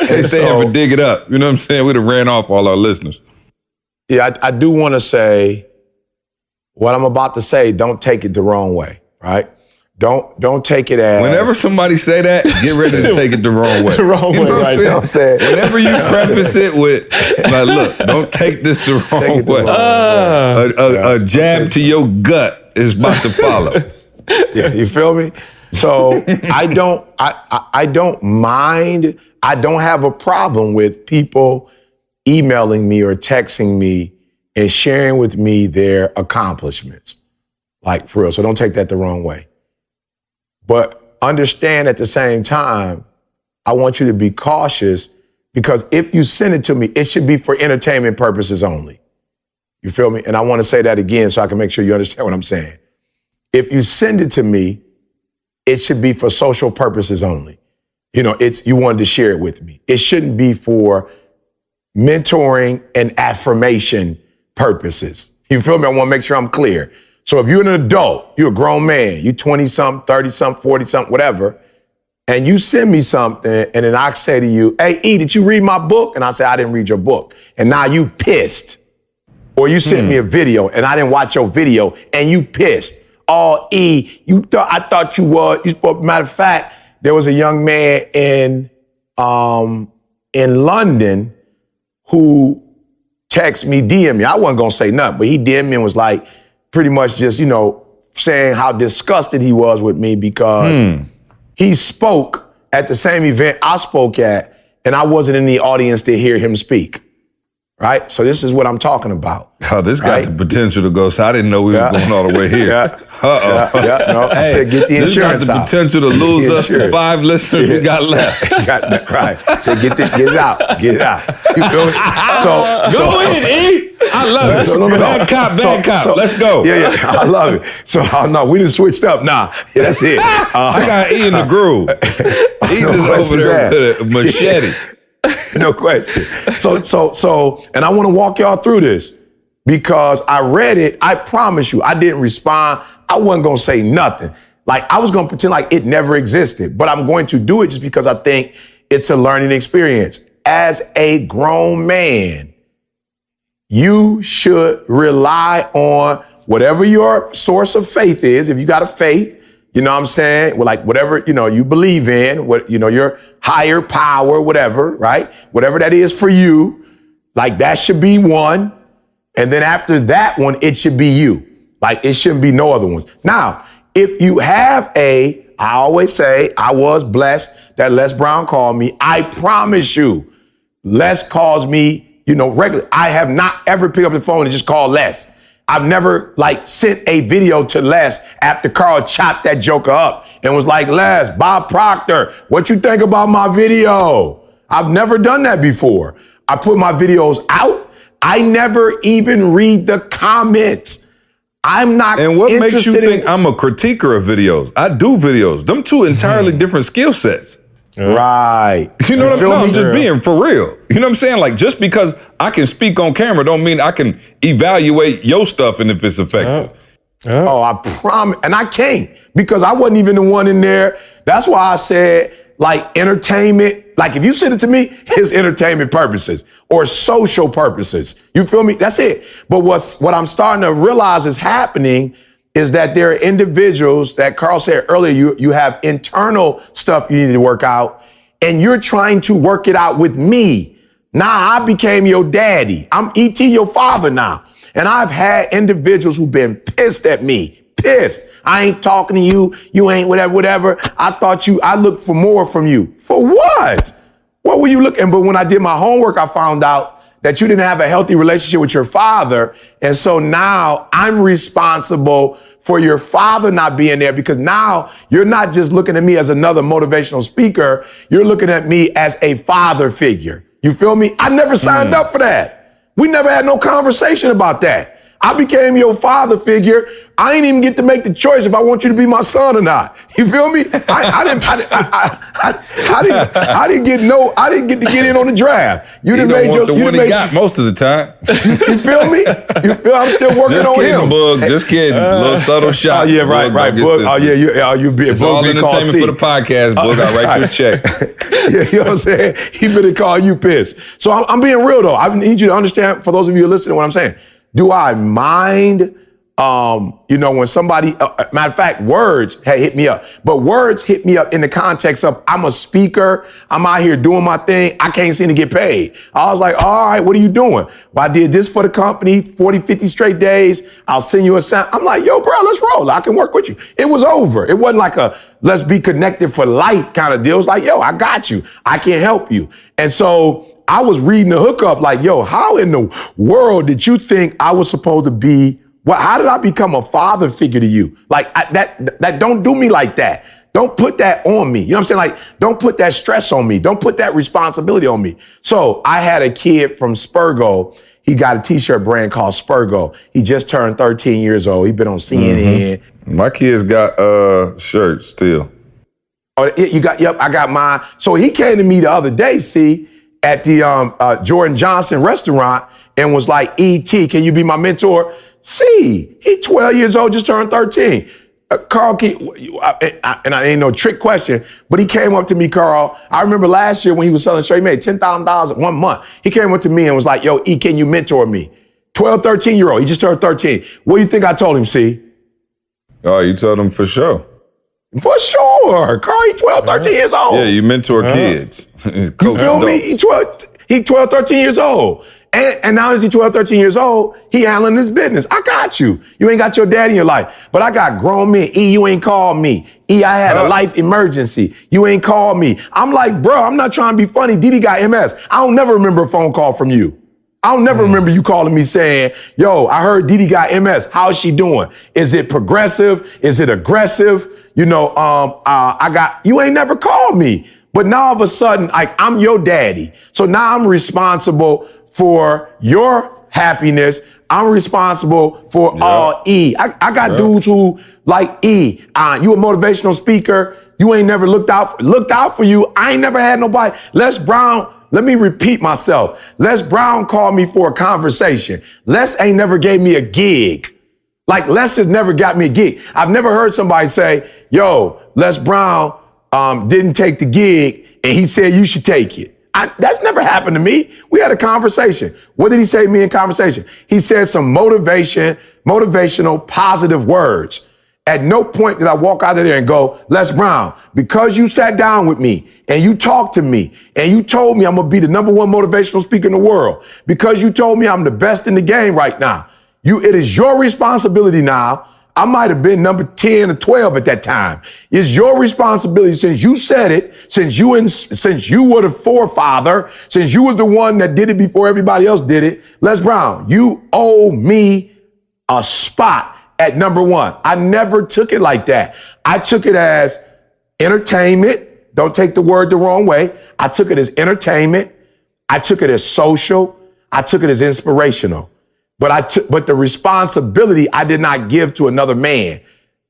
They say so- ever dig it up. You know what I'm saying? We'd have ran off all our listeners. Yeah, I do want to say what I'm about to say. Don't take it the wrong way, right? Don't take it as Whenever somebody say that, get ready to take it the wrong way. The wrong You know way, what right? I'm saying? Whenever you preface it with, like, look, don't take this the wrong Take it the way. wrong way. A jab to your gut is about to follow. Yeah, you feel me? So I don't mind. I don't have a problem with people emailing me or texting me and sharing with me their accomplishments. Like, for real. So don't take that the wrong way. But understand at the same time, I want you to be cautious, because if you send it to me, it should be for entertainment purposes only. You feel me? And I want to say that again so I can make sure you understand what I'm saying. If you send it to me, it should be for social purposes only. You wanted to share it with me. It shouldn't be for mentoring and affirmation purposes. You feel me? I want to make sure I'm clear. So if you're an adult, you're a grown man, you 20-something, 30-something, 40-something, whatever, and you send me something, and then I say to you, "Hey, E, did you read my book?" And I say, "I didn't read your book." And now you pissed. Or you sent me a video, and I didn't watch your video, and you pissed. Oh, E, I thought you was. Matter of fact, there was a young man in London who texted me, DM me. I wasn't gonna say nothing, but he DM'd me and was like, pretty much just, saying how disgusted he was with me because he spoke at the same event I spoke at, and I wasn't in the audience to hear him speak. Right? So this is what I'm talking about. Oh, this got the potential to go. So I didn't know we were going all the way here. No, I said get the insurance out. This got the potential to lose us the 5 listeners we got left. Right. So get it out. Get it out. You feel me? Go in, E. I love it. Bad cop. Let's go. Yeah. I love it. So, no, we didn't switched up. Nah, that's it. I got E in the groove. He's just over there with a machete. No question. So, and I want to walk y'all through this because I read it. I promise you, I didn't respond. I wasn't going to say nothing. Like, I was going to pretend like it never existed, but I'm going to do it just because I think it's a learning experience. As a grown man, you should rely on whatever your source of faith is. If you got a faith, you know what I'm saying? Well, like whatever, you believe in, your higher power, whatever, right? Whatever that is for you, like that should be one. And then after that one, it should be you. Like it shouldn't be no other ones. Now, if you have I always say, I was blessed that Les Brown called me. I promise you, Les calls me, regularly. I have not ever picked up the phone and just called Les. I've never sent a video to Les after Carl chopped that joker up and was like, Les, Bob Proctor, what you think about my video? I've never done that before. I put my videos out. I never even read the comments. I'm not And what makes you think I'm a critiquer of videos? I do videos. Them two entirely different skill sets. Right. You know what I mean? I'm just being for real. You know what I'm saying? Like, just because I can speak on camera don't mean I can evaluate your stuff and if it's effective. Oh, I promise. And I can't because I wasn't even the one in there. That's why I said, entertainment. Like, if you send it to me, it's entertainment purposes or social purposes. You feel me? That's it. But what I'm starting to realize is happening is that there are individuals that Carl said earlier, you have internal stuff you need to work out, and you're trying to work it out with me. Now I became your daddy. I'm E.T., your father now. And I've had individuals who've been pissed at me. Pissed. I ain't talking to you. You ain't whatever. I looked for more from you. For what? What were you looking? But when I did my homework, I found out that you didn't have a healthy relationship with your father. And so now I'm responsible for your father not being there because now you're not just looking at me as another motivational speaker. You're looking at me as a father figure. You feel me? I never signed up for that. We never had no conversation about that. I became your father figure. I ain't even get to make the choice if I want you to be my son or not. You feel me? I didn't get to get in on the draft. You didn't make your. You didn't got most of the time. You feel me? You feel I'm still working just on kidding, him. Bug. Just kidding. Little subtle shot. Oh yeah, right. Bug. Oh yeah, you be a It's Bug. all entertainment for the podcast. Bug. I write you a check. Yeah, you know what I'm saying? He better call you pissed. So I'm being real though. I need you to understand. For those of you who are listening, what I'm saying. Do I mind, when somebody, matter of fact, words hit me up, but words hit me up in the context of I'm a speaker. I'm out here doing my thing. I can't seem to get paid. I was like, all right, what are you doing? Well, I did this for the company, 40, 50 straight days. I'll send you a sound. I'm like, yo, bro, let's roll. I can work with you. It was over. It wasn't like a let's be connected for life kind of deal. It was like, yo, I got you. I can help you. And so I was reading the hookup like, yo, how in the world did you think I was supposed to be? How did I become a father figure to you? Like that don't do me like that. Don't put that on me. You know what I'm saying? Like, don't put that stress on me. Don't put that responsibility on me. So I had a kid from Spurgo. He got a t-shirt brand called Spurgo. He just turned 13 years old. He been on CNN. Mm-hmm. My kids got shirts still. Oh, yep, I got mine. So he came to me the other day, at the Jordan Johnson restaurant and was like, E.T., can you be my mentor? He 12 years old, just turned 13. Carl, and I ain't no trick question, but he came up to me, Carl. I remember last year when he was selling shirt, he made $10,000 in 1 month. He came up to me and was like, yo, E, can you mentor me? 12, 13-year-old, he just turned 13. What do you think I told him, C? Oh, you told him for sure. For sure. Carl, he 12, 13 years old. Yeah, you mentor kids. You feel me? He 12, 13 years old. And now as he 12, 13 years old, he handling his business. I got you. You ain't got your dad in your life. But I got grown men. E, you ain't called me. E, I had a life emergency. You ain't called me. I'm like, bro, I'm not trying to be funny. Didi got MS. I don't never remember a phone call from you. I don't never remember you calling me saying, yo, I heard Didi got MS. How is she doing? Is it progressive? Is it aggressive? You know, you ain't never called me. But now all of a sudden, like, I'm your daddy. So now I'm responsible for your happiness. I'm responsible for E. I got dudes who like E. You a motivational speaker. You ain't never looked out for you. I ain't never had nobody. Les Brown, let me repeat myself. Les Brown called me for a conversation. Les ain't never gave me a gig. Like, Les has never got me a gig. I've never heard somebody say, yo, Les Brown didn't take the gig and he said you should take it. That's never happened to me. We had a conversation. What did he say to me in conversation? He said some motivational, positive words. At no point did I walk out of there and go, Les Brown, because you sat down with me and you talked to me and you told me I'm going to be the #1 motivational speaker in the world, because you told me I'm the best in the game right now. It is your responsibility now. I might have been number 10 or 12 at that time. It's your responsibility, since you said it, since you were the forefather, since you was the one that did it before everybody else did it. Les Brown, you owe me a spot at #1. I never took it like that. I took it as entertainment. Don't take the word the wrong way. I took it as entertainment. I took it as social. I took it as inspirational. But the responsibility I did not give to another man.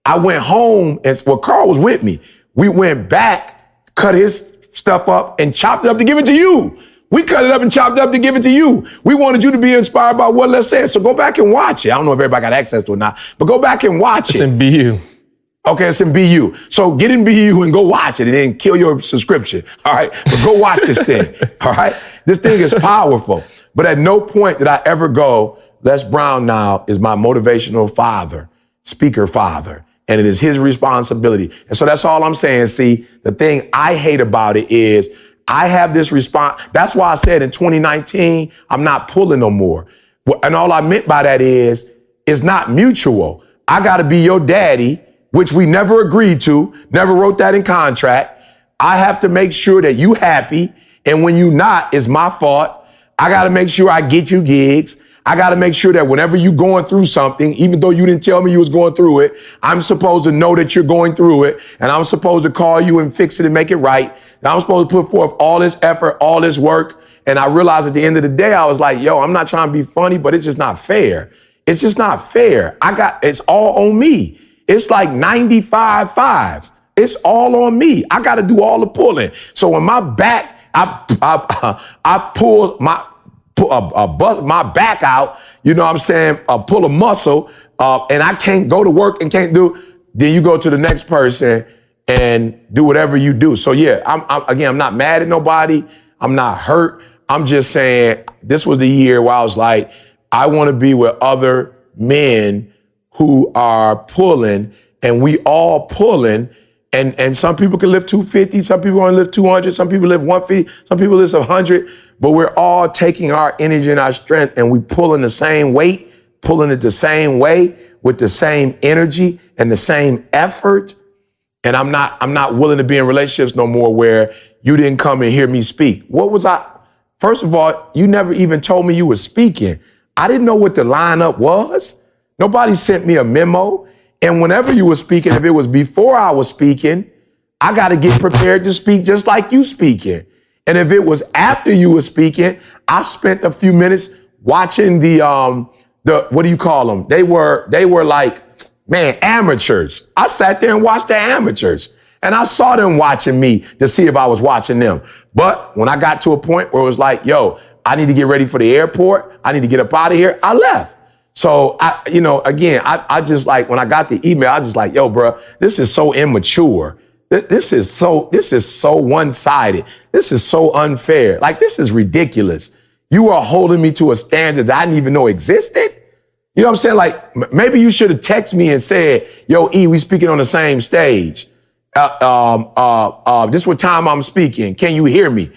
I went home and Carl was with me. We went back, cut his stuff up and chopped it up to give it to you. We cut it up and chopped it up to give it to you. We wanted you to be inspired by what Les said. So go back and watch it. I don't know if everybody got access to it or not, but go back and watch it. It's in BU. Okay, it's in BU. So get in BU and go watch it and then kill your subscription. All right, but go watch this thing. All right, this thing is powerful. But at no point did I ever go, Les Brown now is my motivational father, speaker father, and it is his responsibility. And so that's all I'm saying. See, the thing I hate about it is I have this response. That's why I said in 2019, I'm not pulling no more. And all I meant by that is it's not mutual. I got to be your daddy, which we never agreed to, never wrote that in contract. I have to make sure that you happy. And when you not, it's my fault. I got to make sure I get you gigs. I got to make sure that whenever you going through something, even though you didn't tell me you was going through it, I'm supposed to know that you're going through it. And I'm supposed to call you and fix it and make it right. And I'm supposed to put forth all this effort, all this work. And I realized at the end of the day, I was like, yo, I'm not trying to be funny, but it's just not fair. It's just not fair. It's all on me. It's like 95-5. It's all on me. I got to do all the pulling. So when my back, I pull my back out, you know what I'm saying? Pull a muscle, and I can't go to work and can't do, then you go to the next person and do whatever you do. So yeah, I'm not mad at nobody. I'm not hurt. I'm just saying this was the year where I was like, I want to be with other men who are pulling, and we all pulling. And some people can live 250, some people only live 200, some people live 150, some people live 100, but we're all taking our energy and our strength and we pulling the same weight, pulling it the same way with the same energy and the same effort. And I'm not willing to be in relationships no more where you didn't come and hear me speak. First of all, you never even told me you were speaking. I didn't know what the lineup was. Nobody sent me a memo. And whenever you were speaking, if it was before I was speaking, I got to get prepared to speak just like you speaking. And if it was after you were speaking, I spent a few minutes watching the what do you call them? They were like, man, amateurs. I sat there and watched the amateurs. And I saw them watching me to see if I was watching them. But when I got to a point where it was like, yo, I need to get ready for the airport. I need to get up out of here. I left. So I just like, when I got the email, I just like, yo, bro, this is so immature. This is so one-sided. This is so unfair. Like, this is ridiculous. You are holding me to a standard that I didn't even know existed. You know what I'm saying? Like, maybe you should have texted me and said, yo, E, we speaking on the same stage. This is what time I'm speaking. Can you hear me?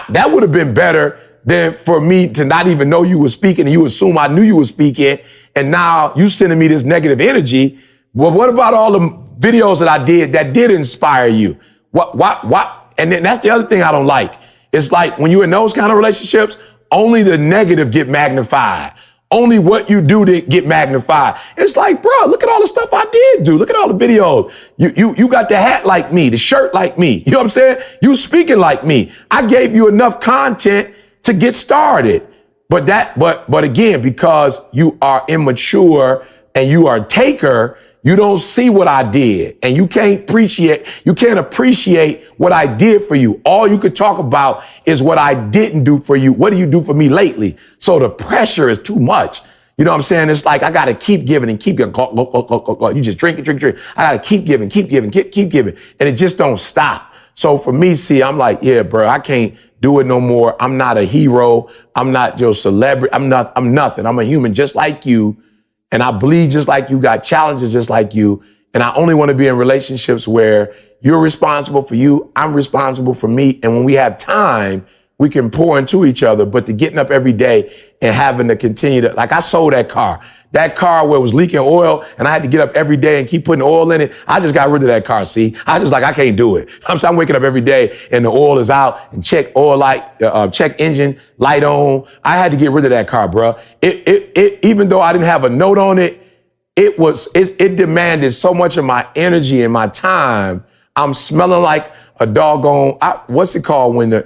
That would have been better than for me to not even know you were speaking and you assume I knew you were speaking. And now you sending me this negative energy. Well, what about all the videos that I did that did inspire you? What? And then that's the other thing I don't like. It's like when you're in those kind of relationships, only the negative get magnified. Only what you do to get magnified. It's like, bro, look at all the stuff I did do. Look at all the videos. You got the hat like me, the shirt like me. You know what I'm saying? You speaking like me. I gave you enough content to get started. But again, because you are immature and you are a taker, you don't see what I did, and you can't appreciate what I did for you. All you could talk about is what I didn't do for you. What do you do for me lately? So the pressure is too much. You know what I'm saying? It's like I got to keep giving and keep giving. You just drink. I got to keep giving, and it just don't stop. So for me, I'm like, yeah, bro, I can't do it no more. I'm not a hero. I'm not your celebrity. I'm nothing. I'm a human just like you. And I bleed just like you, got challenges just like you. And I only want to be in relationships where you're responsible for you, I'm responsible for me. And when we have time, we can pour into each other. But to getting up every day and having to continue to, like I sold that car where it was leaking oil and I had to get up every day and keep putting oil in it. I just got rid of that car. See, I can't do it. I'm waking up every day and the oil is out and check oil light, check engine light on. I had to get rid of that car, bro. It even though I didn't have a note on it, it demanded so much of my energy and my time. I'm smelling like a doggone, what's it called when when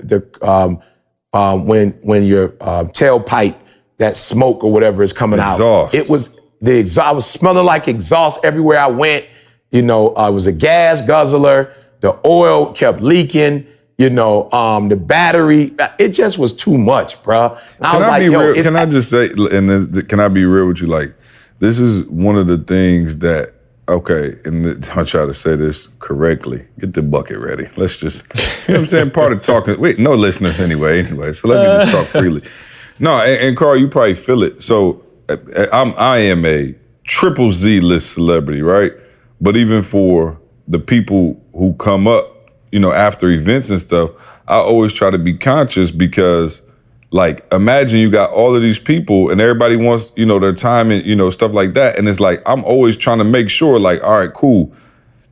your tailpipe, that smoke or whatever is coming exhaust. Out. It was the exhaust. I was smelling like exhaust everywhere I went. You know, I was a gas guzzler. The oil kept leaking. You know, the battery. It just was too much, bro. And I was like, yo, can I just say, and can I be real with you? Like, this is one of the things that, okay, and I'll try to say this correctly. Get the bucket ready. Let's just, you know what I'm saying? Part of talking, wait, no listeners anyway, so let me just talk freely. No, and Carl, you probably feel it. So I am a triple Z list celebrity, right? But even for the people who come up, you know, after events and stuff, I always try to be conscious because, like, imagine you got all of these people and everybody wants, you know, their time and, you know, stuff like that. And it's like, I'm always trying to make sure, like, all right, cool.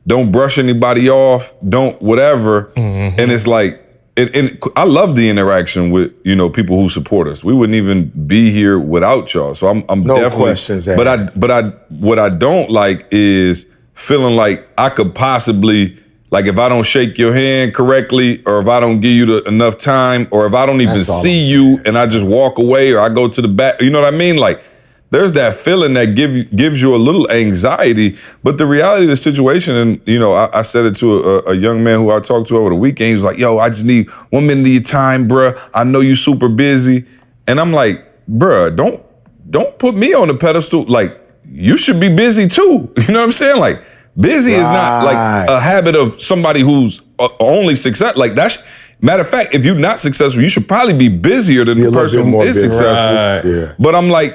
Don't brush anybody off. Don't whatever. Mm-hmm. And it's like, and I love the interaction with, you know, people who support us. We wouldn't even be here without y'all. So I'm no definitely, questions. What I don't like is feeling like I could possibly, like if I don't shake your hand correctly, or if I don't give you enough time, or if I don't even see you and I just walk away, or I go to the back, you know what I mean? Like, there's that feeling that gives you a little anxiety. But the reality of the situation, and you know, I said it to a young man who I talked to over the weekend. He was like, yo, I just need 1 minute of your time, bruh. I know you super busy. And I'm like, bruh, don't put me on the pedestal. Like, you should be busy too. You know what I'm saying? Like, busy is not like a habit of somebody who's only success. Like, that's, matter of fact, if you're not successful, you should probably be busier than the person who is successful. Right. Yeah. But I'm like,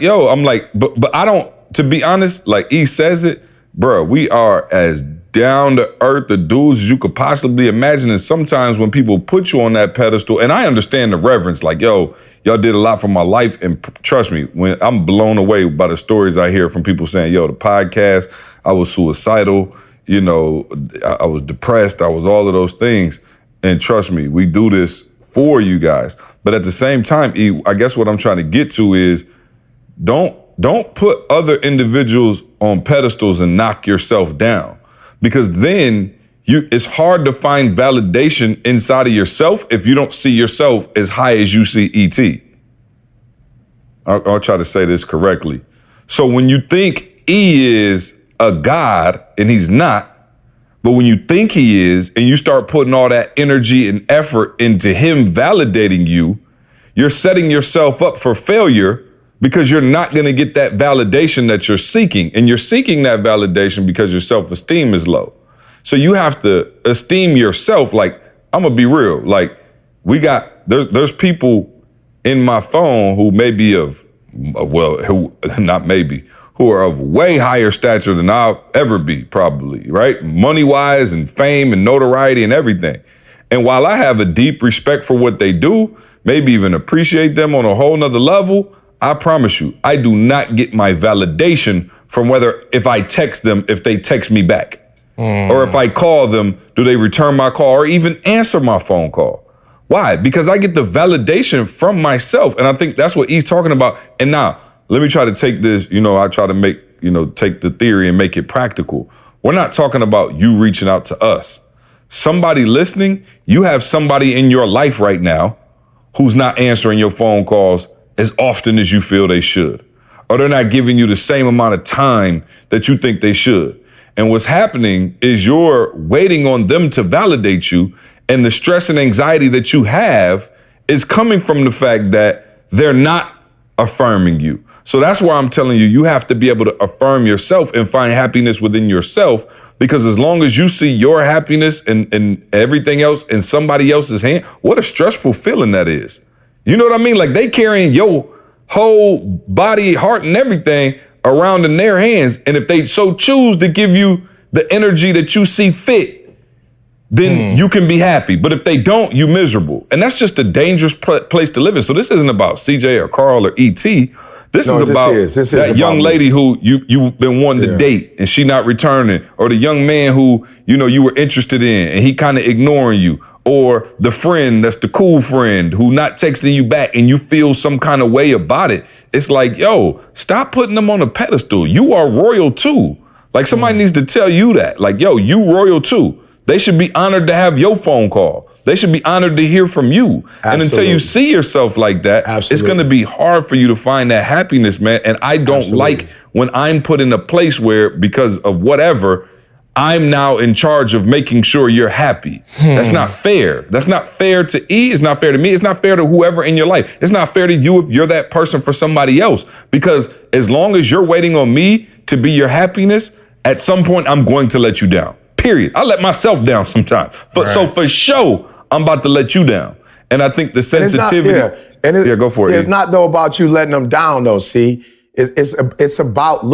but I don't, to be honest, like E says it, bro, we are as down to earth the dudes as you could possibly imagine. And sometimes when people put you on that pedestal, and I understand the reverence, like, yo, y'all did a lot for my life. And trust me, when I'm blown away by the stories I hear from people saying, yo, the podcast, I was suicidal, you know, I was depressed, I was all of those things. And trust me, we do this for you guys. But at the same time, E, I guess what I'm trying to get to is don't put other individuals on pedestals and knock yourself down. Because then it's hard to find validation inside of yourself if you don't see yourself as high as you see E.T. I'll try to say this correctly. So when you think E is a god and he's not, but when you think he is and you start putting all that energy and effort into him validating you, you're setting yourself up for failure because you're not going to get that validation that you're seeking. And you're seeking that validation because your self-esteem is low. So you have to esteem yourself. Like, I'm going to be real. Like, there's people in my phone who may be who who are of way higher stature than I'll ever be, probably, right? Money-wise and fame and notoriety and everything. And while I have a deep respect for what they do, maybe even appreciate them on a whole nother level, I promise you, I do not get my validation from whether if I text them, if they text me back. Or if I call them, do they return my call or even answer my phone call? Why? Because I get the validation from myself. And I think that's what he's talking about. And now, let me try to take this, I try to make, take the theory and make it practical. We're not talking about you reaching out to us. Somebody listening, you have somebody in your life right now who's not answering your phone calls as often as you feel they should. Or they're not giving you the same amount of time that you think they should. And what's happening is you're waiting on them to validate you, and the stress and anxiety that you have is coming from the fact that they're not affirming you. So that's why I'm telling you, you have to be able to affirm yourself and find happiness within yourself, because as long as you see your happiness and everything else in somebody else's hand, what a stressful feeling that is. You know what I mean? Like they carrying your whole body, heart, and everything around in their hands. And if they so choose to give you the energy that you see fit, then you can be happy. But if they don't, you miserable. And that's just a dangerous place to live in. So this isn't about CJ or Carl or E.T. This is about that young lady who you've been wanting to date and she not returning, or the young man who, you were interested in and he kind of ignoring you, or the friend that's the cool friend who not texting you back and you feel some kind of way about it. It's like, yo, stop putting them on a pedestal. You are royal too. Like somebody needs to tell you that. Like, yo, you royal too. They should be honored to have your phone call. They should be honored to hear from you. Absolutely. And until you see yourself like that, it's going to be hard for you to find that happiness, man. And I don't like when I'm put in a place where, because of whatever, I'm now in charge of making sure you're happy. That's not fair. That's not fair to E. It's not fair to me. It's not fair to whoever in your life. It's not fair to you if you're that person for somebody else. Because as long as you're waiting on me to be your happiness, at some point I'm going to let you down. Period. I let myself down sometimes. But so for sure, I'm about to let you down. And I think the sensitivity. Go for it. It's not though about you letting them down though, see? It's about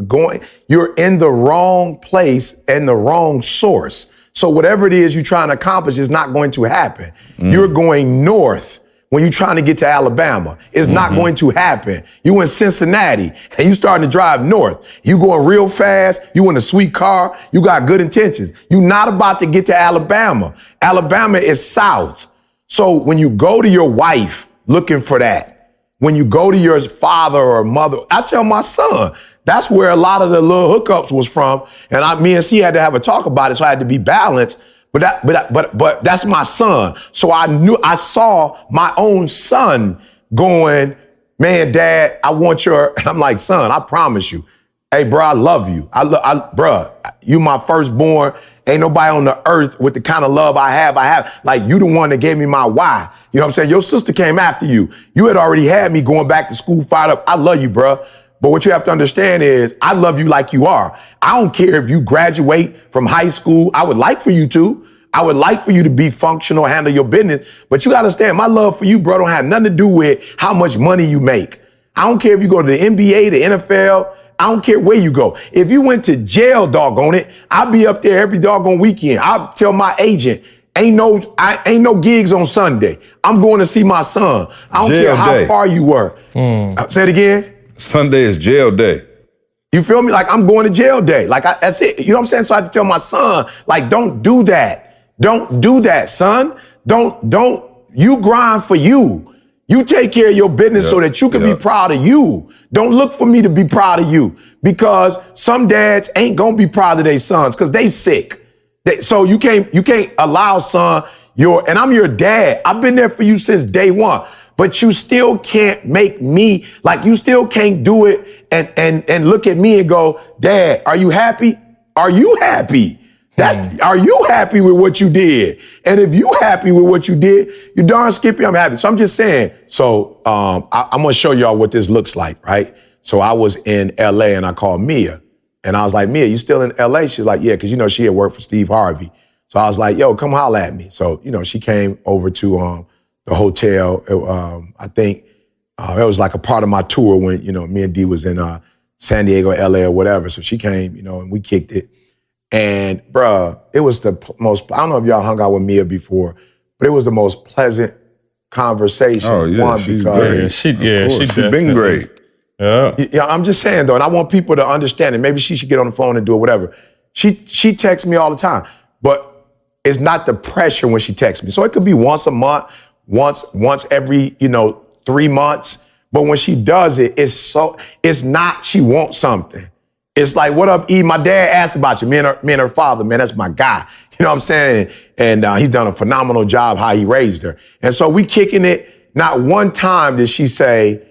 going, you're in the wrong place and the wrong source. So whatever it is you're trying to accomplish is not going to happen. You're going north when you're trying to get to Alabama. It's not going to happen. You in Cincinnati and you starting to drive north. You going real fast. You in a sweet car. You got good intentions. You're not about to get to Alabama. Alabama is south. So when you go to your wife looking for that, when you go to your father or mother, I tell my son, that's where a lot of the little hookups was from. And me and C had to have a talk about it, so I had to be balanced. But that's my son. So I saw my own son going, man, Dad, I want your, and I'm like, son, I promise you. Hey, bro, I love you. Bro, you my firstborn. Ain't nobody on the earth with the kind of love I have. Like, you the one that gave me my why. You know what I'm saying? Your sister came after you. You had already had me going back to school fired up. I love you, bro. But what you have to understand is I love you like you are. I don't care if you graduate from high school. I would like for you to. I would like for you to be functional, handle your business. But you got to understand, my love for you, bro, don't have nothing to do with how much money you make. I don't care if you go to the NBA, the NFL. I don't care where you go. If you went to jail, doggone it, I'll be up there every doggone weekend. I'll tell my agent, ain't no gigs on Sunday. I'm going to see my son. I don't care how far you were. Say it again. Sunday is jail day. You feel me? Like I'm going to jail day. Like that's it. You know what I'm saying? So I have to tell my son, like, don't do that. Don't do that, son. Don't. You grind for you. You take care of your business so that you can be proud of you. Don't look for me to be proud of you, because some dads ain't gonna be proud of their sons because they sick. So you can't allow son and I'm your dad. I've been there for you since day one, but you still can't make me, like, you still can't do it and look at me and go, Dad, are you happy? Are you happy? Are you happy with what you did? And if you happy with what you did, you darn Skippy, I'm happy. So I'm just saying, so I'm gonna show y'all what this looks like, right? So I was in LA and I called Mia and I was like, Mia, you still in LA? She's like, yeah, because she had worked for Steve Harvey. So I was like, yo, come holler at me. So, she came over to the hotel. I think it was like a part of my tour when, me and D was in San Diego, LA, or whatever. So she came, and we kicked it. And bruh, it was the most, I don't know if y'all hung out with Mia before, but it was the most pleasant conversation. Oh, yeah, she's great. She's been great. Yeah. I'm just saying though, and I want people to understand it. Maybe she should get on the phone and do it, whatever. She texts me all the time, but it's not the pressure when she texts me. So it could be once a month, once every, 3 months. But when she does it, it's not she wants something. It's like, what up, E? My dad asked about you. Me and her father, man, that's my guy. You know what I'm saying? And he's done a phenomenal job how he raised her. And so we kicking it. Not one time did she say,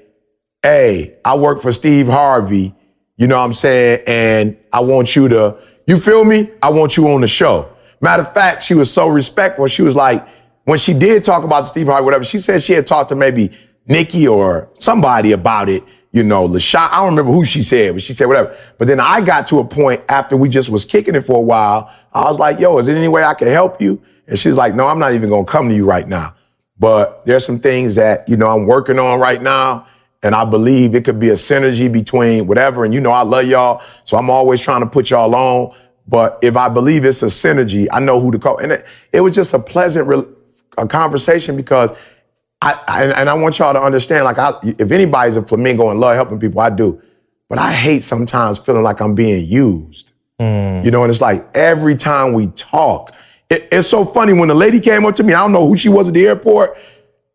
hey, I work for Steve Harvey, you know what I'm saying? And I want you to, you feel me? I want you on the show. Matter of fact, she was so respectful. She was like, when she did talk about Steve Harvey, whatever, she said she had talked to maybe Nikki or somebody about it, LaShawn. I don't remember who she said, but she said whatever. But then I got to a point after we just was kicking it for a while. I was like, yo, is there any way I can help you? And she was like, no, I'm not even going to come to you right now. But there's some things that, I'm working on right now. And I believe it could be a synergy between whatever. And I love y'all. So I'm always trying to put y'all on. But if I believe it's a synergy, I know who to call. And it was just a pleasant conversation because I want y'all to understand, if anybody's a flamingo and love helping people, I do. But I hate sometimes feeling like I'm being used. And it's like every time we talk, it's so funny when the lady came up to me, I don't know who she was at the airport.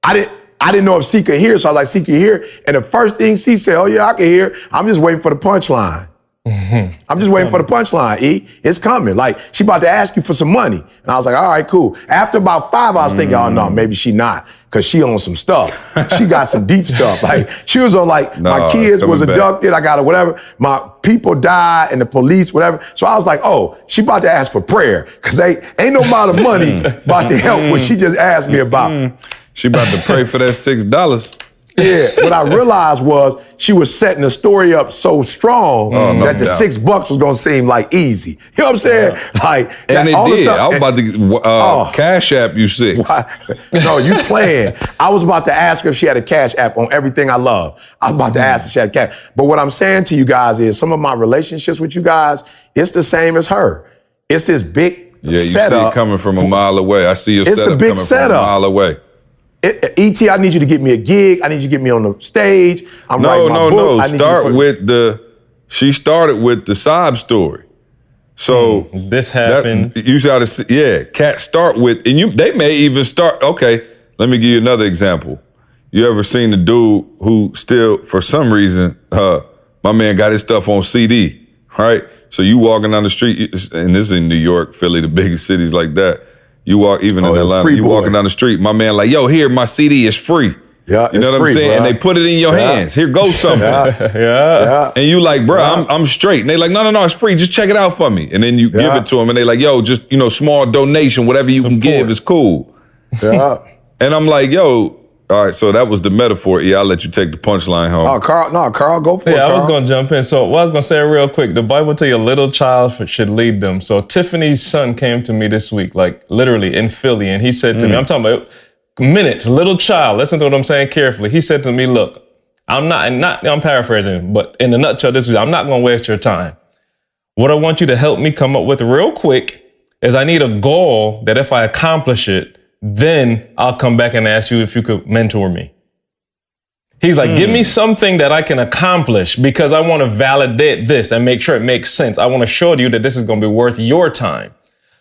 I didn't know if she could hear, so I was like, she can hear. And the first thing she said, oh yeah, I can hear. I'm just waiting for the punchline. I'm just waiting for the punchline, E. It's coming. Like, she about to ask you for some money. And I was like, all right, cool. After about 5, I was thinking, oh no, maybe she not. Cause she on some stuff. She got some deep stuff. Like, she was on my kids was abducted. I got it, whatever. My people died and the police, whatever. So I was like, oh, she about to ask for prayer. Cause ain't no amount of money about to help what she just asked me about. She about to pray for that $6. Yeah, what I realized was she was setting the story up so strong that the $6 was gonna seem like easy. You know what I'm saying? Like, and it did. I was about to Cash App you 6. No, you playing. I was about to ask her if she had a Cash App on everything I love. I was about to ask if she had a Cash. But what I'm saying to you guys is some of my relationships with you guys, it's the same as her. It's this big you setup. See it coming from a mile away. I see your it's setup a big coming setup. from a mile away. E.T., I need you to get me a gig. I need you to get me on the stage. I'm writing my book. She started with the sob story. So this happened. You got to see, Cat start with, and they may even start, okay, let me give you another example. You ever seen the dude who still, for some reason, my man got his stuff on CD, right? So you walking down the street, and this is in New York, Philly, the biggest cities like that. You walk, even in Atlanta, you walking down the street, my man like, yo, here, my CD is free. Yeah, you know what I'm saying? Bro. And they put it in your hands. Here goes something. Yeah. And you like, bro, I'm straight. And they like, no, it's free. Just check it out for me. And then you give it to them, and they like, yo, just, small donation, whatever you can give is cool. Yeah. And I'm like, yo, all right, so that was the metaphor. Yeah, I'll let you take the punchline home. Oh, Carl, go for it. Yeah, Carl. I was gonna jump in. So what I was gonna say real quick, the Bible tell you a little child should lead them. So Tiffany's son came to me this week, like literally in Philly, and he said to me, I'm talking about minutes, little child, listen to what I'm saying carefully. He said to me, look, I'm paraphrasing, but in a nutshell, this is, I'm not gonna waste your time. What I want you to help me come up with real quick is I need a goal that if I accomplish it, then I'll come back and ask you if you could mentor me. He's like, give me something that I can accomplish because I want to validate this and make sure it makes sense. I want to show you that this is going to be worth your time.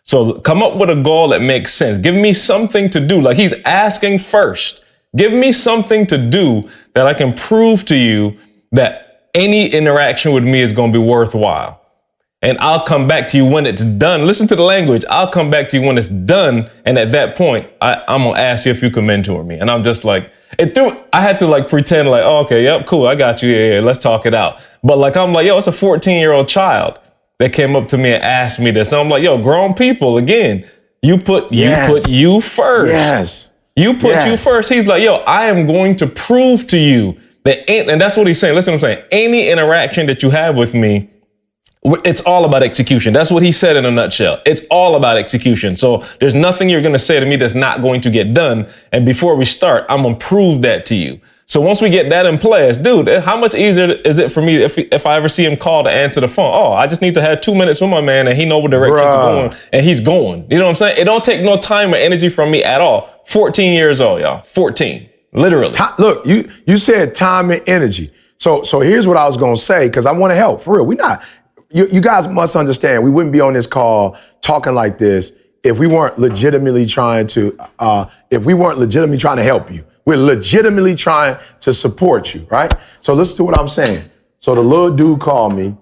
So come up with a goal that makes sense. Give me something to do. Like, he's asking first. Give me something to do that I can prove to you that any interaction with me is going to be worthwhile. And I'll come back to you when it's done. Listen to the language. I'll come back to you when it's done. And at that point, I'm going to ask you if you can mentor me. And I'm just like, I had to like pretend like, oh, okay, yep, cool, I got you. Yeah, let's talk it out. But like, I'm like, yo, it's a 14-year-old child that came up to me and asked me this. And I'm like, yo, grown people, again, you put you first. Yes. You put you first. He's like, yo, I am going to prove to you that, and that's what he's saying. Listen to what I'm saying. Any interaction that you have with me, it's all about execution. That's what he said in a nutshell. It's all about execution. So there's nothing you're going to say to me that's not going to get done. And before we start, I'm going to prove that to you. So once we get that in place, dude, how much easier is it for me if I ever see him call to answer the phone? Oh, I just need to have 2 minutes with my man and he know what direction he's going and he's going. You know what I'm saying? It don't take no time or energy from me at all. 14 years old, y'all. 14, literally. Look, you said time and energy. So here's what I was gonna say, because I want to help, for real. You guys must understand, we wouldn't be on this call talking like this if we weren't legitimately trying to help you. We're legitimately trying to support you, right? So listen to what I'm saying. So the little dude called me.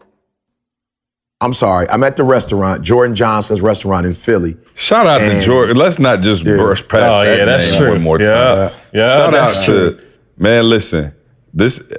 I'm sorry, I'm at the restaurant, Jordan Johnson's restaurant in Philly. Shout out to Jordan. Let's not just brush past that that's name true. one more time. Yeah, shout out to, man, listen,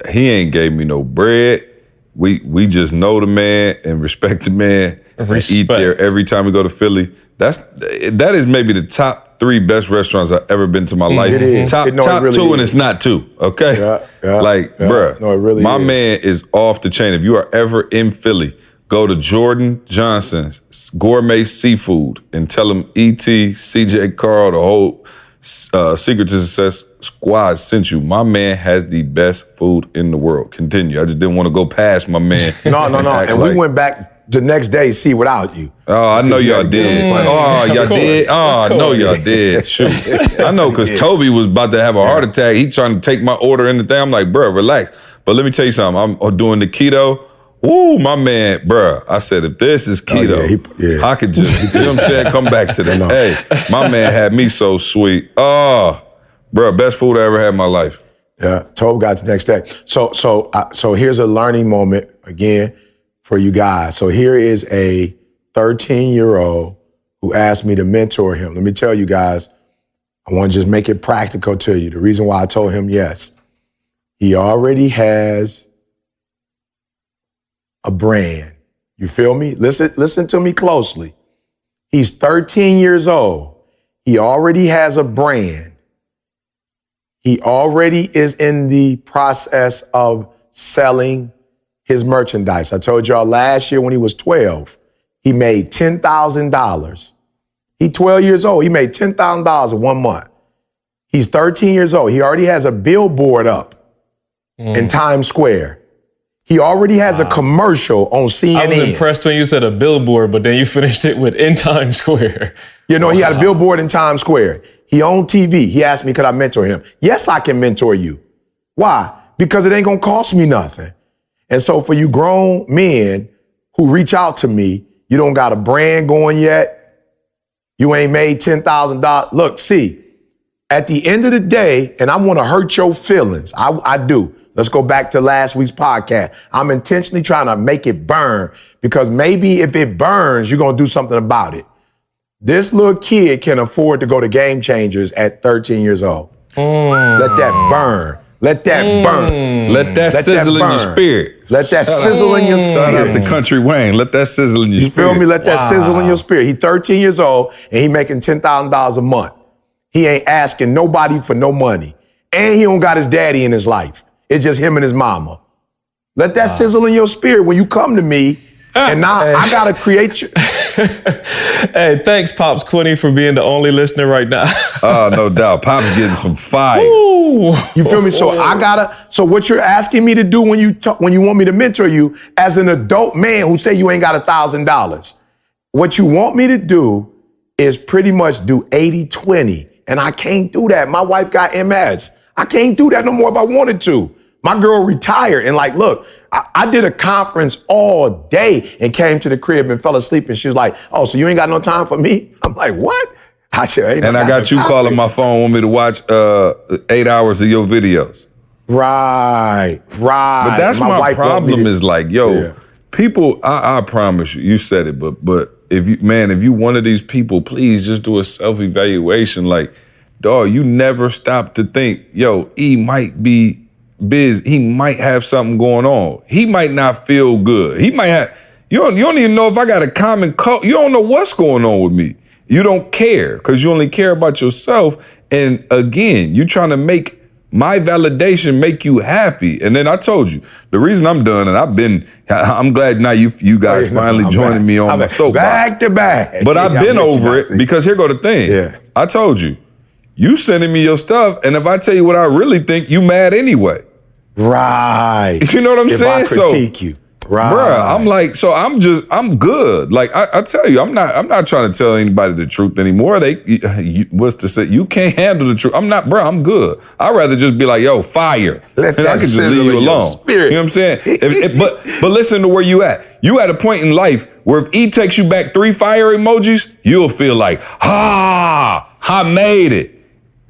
he ain't gave me no bread. We just know the man and respect the man. And eat there every time we go to Philly. That is maybe the top 3 best restaurants I've ever been to my life. It is. Top really 2, is. and it's not 2. Okay, bruh. No, it really my is. man is off the chain. If you are ever in Philly, go to Jordan Johnson's Gourmet Seafood and tell him E.T., CJ Carl, the whole Secret to Success squad sent you. My man has the best food in the world. Continue. I just didn't want to go past my man. No. And we went back the next day to see without you. Oh, I know y'all did. Oh, y'all did? Oh, I know y'all did. Shoot. I know, because Toby was about to have a heart attack. He trying to take my order in the thing. I'm like, bro, relax. But let me tell you something. I'm doing the keto. Ooh, my man, bro. I said, if this is keto, I could just, you know what I'm saying, come back to that. Hey, my man had me so sweet. Oh, bro, best food I ever had in my life. Yeah, Toby got the next day. So here's a learning moment again for you guys. So here is a 13-year-old who asked me to mentor him. Let me tell you guys, I want to just make it practical to you. The reason why I told him yes, he already has a brand. You feel me? Listen to me closely. He's 13 years old. He already has a brand. He already is in the process of selling his merchandise. I told y'all last year when he was 12, he made $10,000. He's 12 years old. He made $10,000 in 1 month. He's 13 years old. He already has a billboard up in Times Square. He already has a commercial on CNN. I was impressed when you said a billboard, but then you finished it with in Times Square. You know, he had a billboard in Times Square. He on TV. He asked me, could I mentor him? Yes, I can mentor you. Why? Because it ain't gonna cost me nothing. And so for you grown men who reach out to me, you don't got a brand going yet. You ain't made $10,000. Look, see, at the end of the day, and I want to hurt your feelings. I do. Let's go back to last week's podcast. I'm intentionally trying to make it burn because maybe if it burns, you're going to do something about it. This little kid can afford to go to Game Changers at 13 years old. Let that burn. Let that burn. Let that sizzle in your spirit. Let that sizzle in your spirit. Shout out to Country Wayne. Let that sizzle in your spirit. You feel me? Let that sizzle in your spirit. He's 13 years old and he making $10,000 a month. He ain't asking nobody for no money. And he don't got his daddy in his life. It's just him and his mama. Let that sizzle in your spirit when you come to me. And now I got to create you. Hey, thanks, Pops Quinny, for being the only listener right now. Oh, no doubt. Pop's getting some fire. Ooh. You feel me? So what you're asking me to do when you want me to mentor you as an adult man who say you ain't got $1,000, what you want me to do is pretty much do 80-20. And I can't do that. My wife got MS. I can't do that no more if I wanted to. My girl retired and like, look, I did a conference all day and came to the crib and fell asleep and she was like, oh, so you ain't got no time for me? I'm like, what? I got you calling my phone, want me to watch 8 hours of your videos. Right. But that's my problem is like, people, I promise you said it, but if you one of these people, please just do a self-evaluation. Like, dog, you never stop to think, E might be busy. He might have something going on. He might not feel good. He might have, you don't even know if I got a common cold. You don't know what's going on with me. You don't care because you only care about yourself. And again, you're trying to make my validation make you happy. And then I told you, the reason I'm done, and I'm glad now you guys finally joining me on my soapbox. Back to back. But I've been over it because here go the thing. Yeah. I told you, You sending me your stuff, and if I tell you what I really think, you mad anyway. Right. You know what I'm saying? If I critique you. Right. Bruh, I'm like, so I'm good. Like I tell you, I'm not trying to tell anybody the truth anymore. What's to say? You can't handle the truth. I'm good. I'd rather just be like, yo, fire. Let and I can just leave you alone. Spirit. You know what I'm saying? But listen to where you at. You at a point in life where if E takes you back 3 fire emojis, you'll feel like, I made it.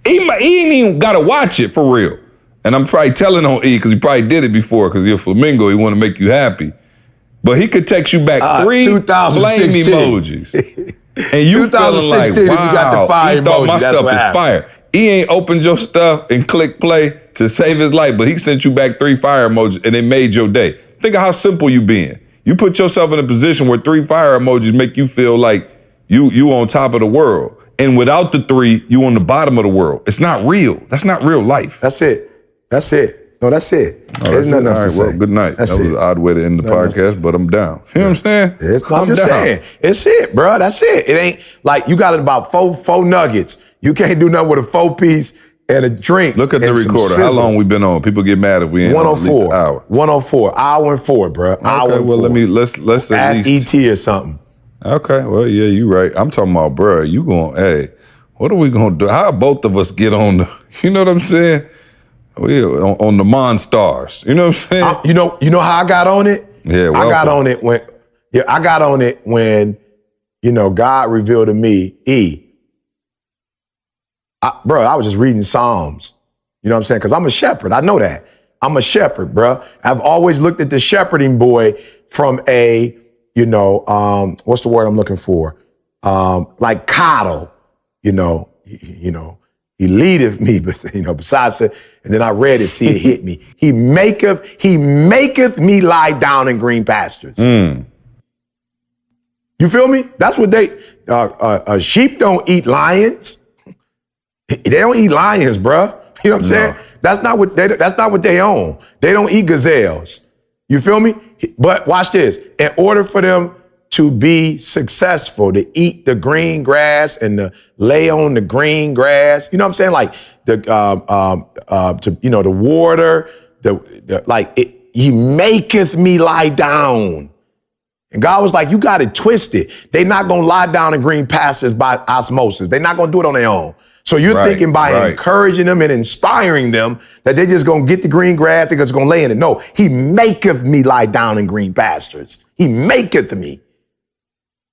E ain't even gotta watch it for real. And I'm probably telling on E because he probably did it before because you're a flamingo. He want to make you happy. But he could text you back 3 flame emojis. And you feeling like, wow, you got the fire he thought emoji. my That's stuff what is happened. fire. He ain't opened your stuff and click play to save his life, but he sent you back 3 fire emojis and it made your day. Think of how simple you being. You put yourself in a position where 3 fire emojis make you feel like you on top of the world. And without the 3, you on the bottom of the world. It's not real. That's not real life. That's it. No, that's it. There's nothing else to say. Well, good night. That's that was an odd way to end the podcast, but I'm down. You know what I'm saying? I'm just saying. It's it, bro. That's it. It ain't like you got about four nuggets. You can't do nothing with a 4-piece and a drink. Look at the recorder. How long we been on? People get mad if we ain't on at least an hour. 104. Hour and 4, bro. Okay, well, let's at ask least. ET or something. Okay, well, yeah, you right. I'm talking about, bro, you going, hey, what are we going to do? How both of us get on the, you know what I'm saying? We on the Monstars. You know what I'm saying? You know how I got on it? Yeah, welcome. I got on it when, God revealed to me, I was just reading Psalms. You know what I'm saying? Because I'm a shepherd. I know that. I'm a shepherd, bro. I've always looked at the shepherding boy from a, what's the word I'm looking for? Like coddle, he leadeth me, but besides it, and then I read it, see it hit me. He maketh me lie down in green pastures. You feel me? That's what sheep don't eat lions. They don't eat lions, bruh. You know what I'm saying? That's not what they own. They don't eat gazelles. You feel me? But watch this. In order for them to be successful, to eat the green grass and to lay on the green grass, you know what I'm saying? Like the water, he maketh me lie down. And God was like, you got it twisted. They're not going to lie down in green pastures by osmosis. They're not going to do it on their own. So you're thinking by encouraging them and inspiring them that they're just going to get the green grass, they're just going to lay in it. No, he maketh me lie down in green pastures. He maketh me.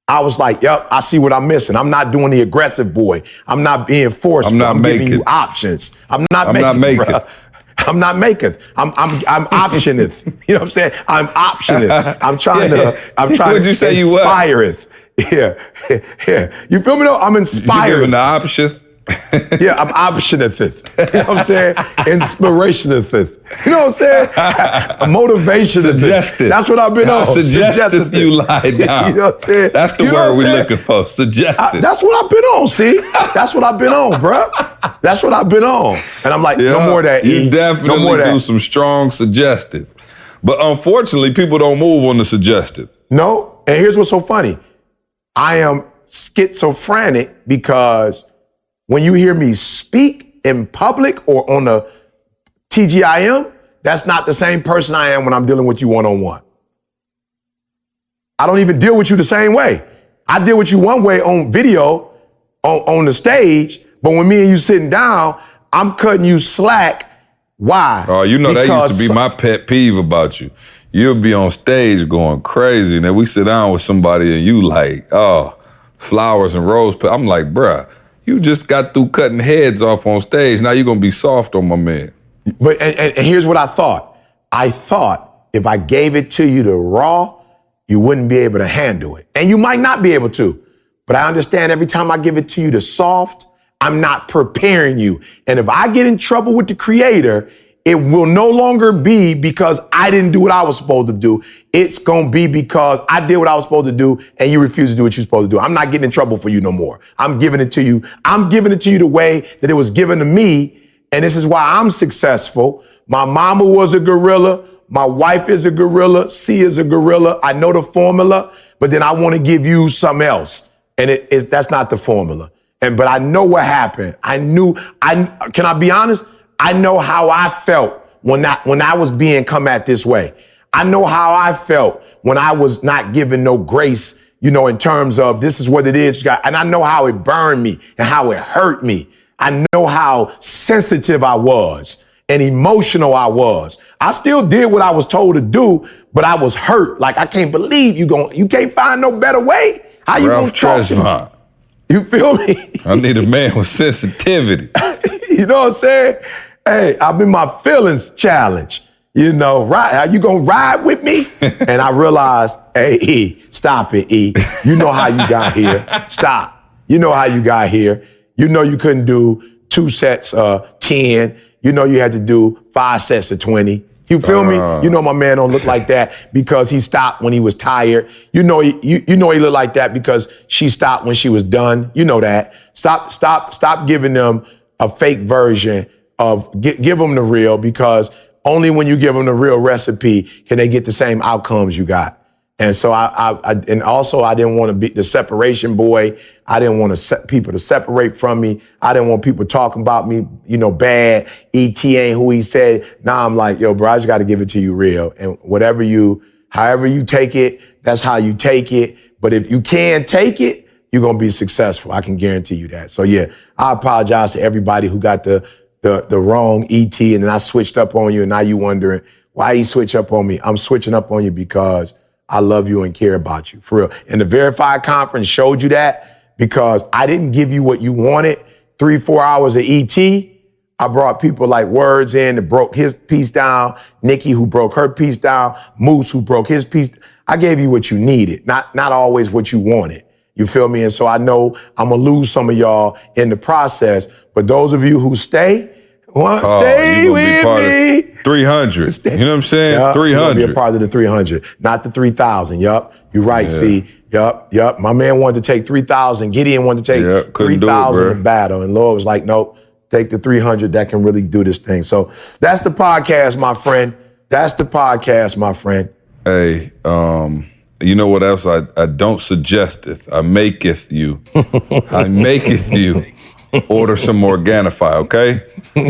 I was like, yep, I see what I'm missing. I'm not doing the aggressive boy. I'm not being forceful. I'm giving you options. I'm not making. I'm optioneth. You know what I'm saying? I'm optioneth. I'm trying What'd you say inspireth. Yeah. You feel me though? I'm inspired. You giving the option? Yeah, I'm optioneth. You know what I'm saying? Inspirationeth. You know what I'm saying? Motivationeth. Suggested. That's what I've been on. Suggested you lie down. You know what I'm saying? That's the word we're looking for. Suggested. That's what I've been on, see? That's what I've been on, bro. That's what I've been on. And I'm like, no more of that. You definitely do some strong suggestive. But unfortunately, people don't move on the suggestive. No, and here's what's so funny. I am schizophrenic because when you hear me speak in public or on the TGIM, that's not the same person I am when I'm dealing with you one-on-one. I don't even deal with you the same way. I deal with you one way on video, on the stage, but when me and you sitting down, I'm cutting you slack. Why? Oh, that used to be my pet peeve about you. You'll be on stage going crazy, and then we sit down with somebody and you like, flowers and rose. I'm like, bruh, you just got through cutting heads off on stage. Now you're going to be soft on my man. But and here's what I thought. I thought if I gave it to you the raw, you wouldn't be able to handle it. And you might not be able to. But I understand every time I give it to you the soft, I'm not preparing you. And if I get in trouble with the creator, it will no longer be because I didn't do what I was supposed to do. It's going to be because I did what I was supposed to do and you refused to do what you're supposed to do. I'm not getting in trouble for you no more. I'm giving it to you. I'm giving it to you the way that it was given to me. And this is why I'm successful. My mama was a gorilla. My wife is a gorilla. C is a gorilla. I know the formula, but then I want to give you something else. And that's not the formula. But I know what happened. Can I be honest? I know how I felt when I was being come at this way. I know how I felt when I was not given no grace, in terms of this is what it is. And I know how it burned me and how it hurt me. I know how sensitive I was and emotional I was. I still did what I was told to do, but I was hurt. Like, I can't believe you can't find no better way. How you gonna talk to me? You feel me? I need a man with sensitivity. You know what I'm saying? Hey, I've been my feelings challenged. Right? Are you gonna ride with me? And I realized, hey, E, stop it, E. You know how you got here. Stop. You know how you got here. You know you couldn't do 2 sets of 10. You know you had to do 5 sets of 20. You feel me? You know my man don't look like that because he stopped when he was tired. You know he looked like that because she stopped when she was done. You know that. Stop giving them a fake version of give them the real, because only when you give them the real recipe can they get the same outcomes you got. And so I didn't want to be the separation boy. I didn't want people to separate from me. I didn't want people talking about me, bad. ET ain't who he said. Now I'm like, yo, bro, I just got to give it to you real. And however you take it, that's how you take it. But if you can take it, you're going to be successful. I can guarantee you that. So yeah, I apologize to everybody who got the wrong ET and then I switched up on you and now you wondering why he switch up on me. I'm switching up on you because I love you and care about you, for real. And the Verified Conference showed you that because I didn't give you what you wanted. 3-4 hours of ET. I brought people like Words in that broke his piece down, Nikki who broke her piece down, Moose who broke his piece. I gave you what you needed, not always what you wanted. You feel me? And so I know I'm gonna lose some of y'all in the process, but those of you who stay with me. 300. You know what I'm saying? Yep, 300. Be a part of the 300, not the 3,000. Yup. You're right, yeah. See. Yup. My man wanted to take 3,000. Gideon wanted to take 3,000 in battle. And Lord was like, nope, take the 300 that can really do this thing. So that's the podcast, my friend. Hey, you know what else I don't suggesteth? I maketh you. Order some Organifi, okay?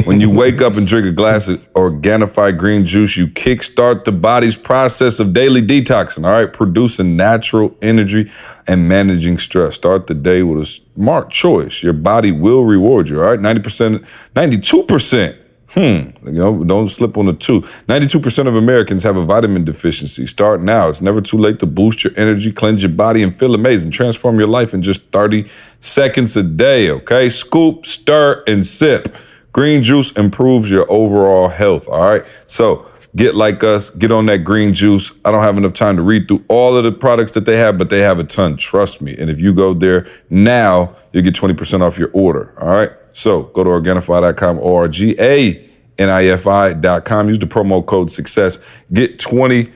When you wake up and drink a glass of Organifi green juice, you kickstart the body's process of daily detoxing, all right? Producing natural energy and managing stress. Start the day with a smart choice. Your body will reward you, all right? 92%. Don't slip on the 2. 92% of Americans have a vitamin deficiency. Start now. It's never too late to boost your energy, cleanse your body, and feel amazing. Transform your life in just 30 seconds a day, okay? Scoop, stir, and sip. Green juice improves your overall health, all right? So get like us, get on that green juice. I don't have enough time to read through all of the products that they have, but they have a ton, trust me. And if you go there now, you'll get 20% off your order, all right? So go to Organifi.com, ORGANIFI.com. Use the promo code SUCCESS. Get 20%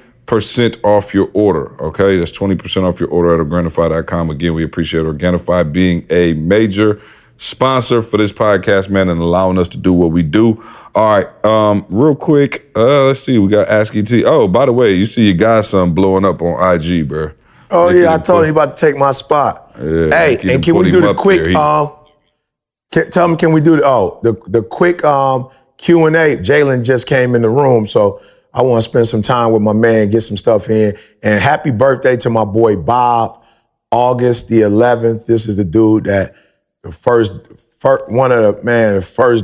off your order, okay? That's 20% off your order at Organifi.com. Again, we appreciate Organifi being a major sponsor for this podcast, man, and allowing us to do what we do. All right, real quick, let's see. We got ASCII T. Oh, by the way, you see your godson blowing up on IG, bro. Oh, yeah, I told him he about to take my spot. Yeah, hey, and can we do the quick, tell him, can we do the quick Q&A? Jalen just came in the room, so I want to spend some time with my man, get some stuff in. And happy birthday to my boy Bob, August the 11th. This is the dude that the first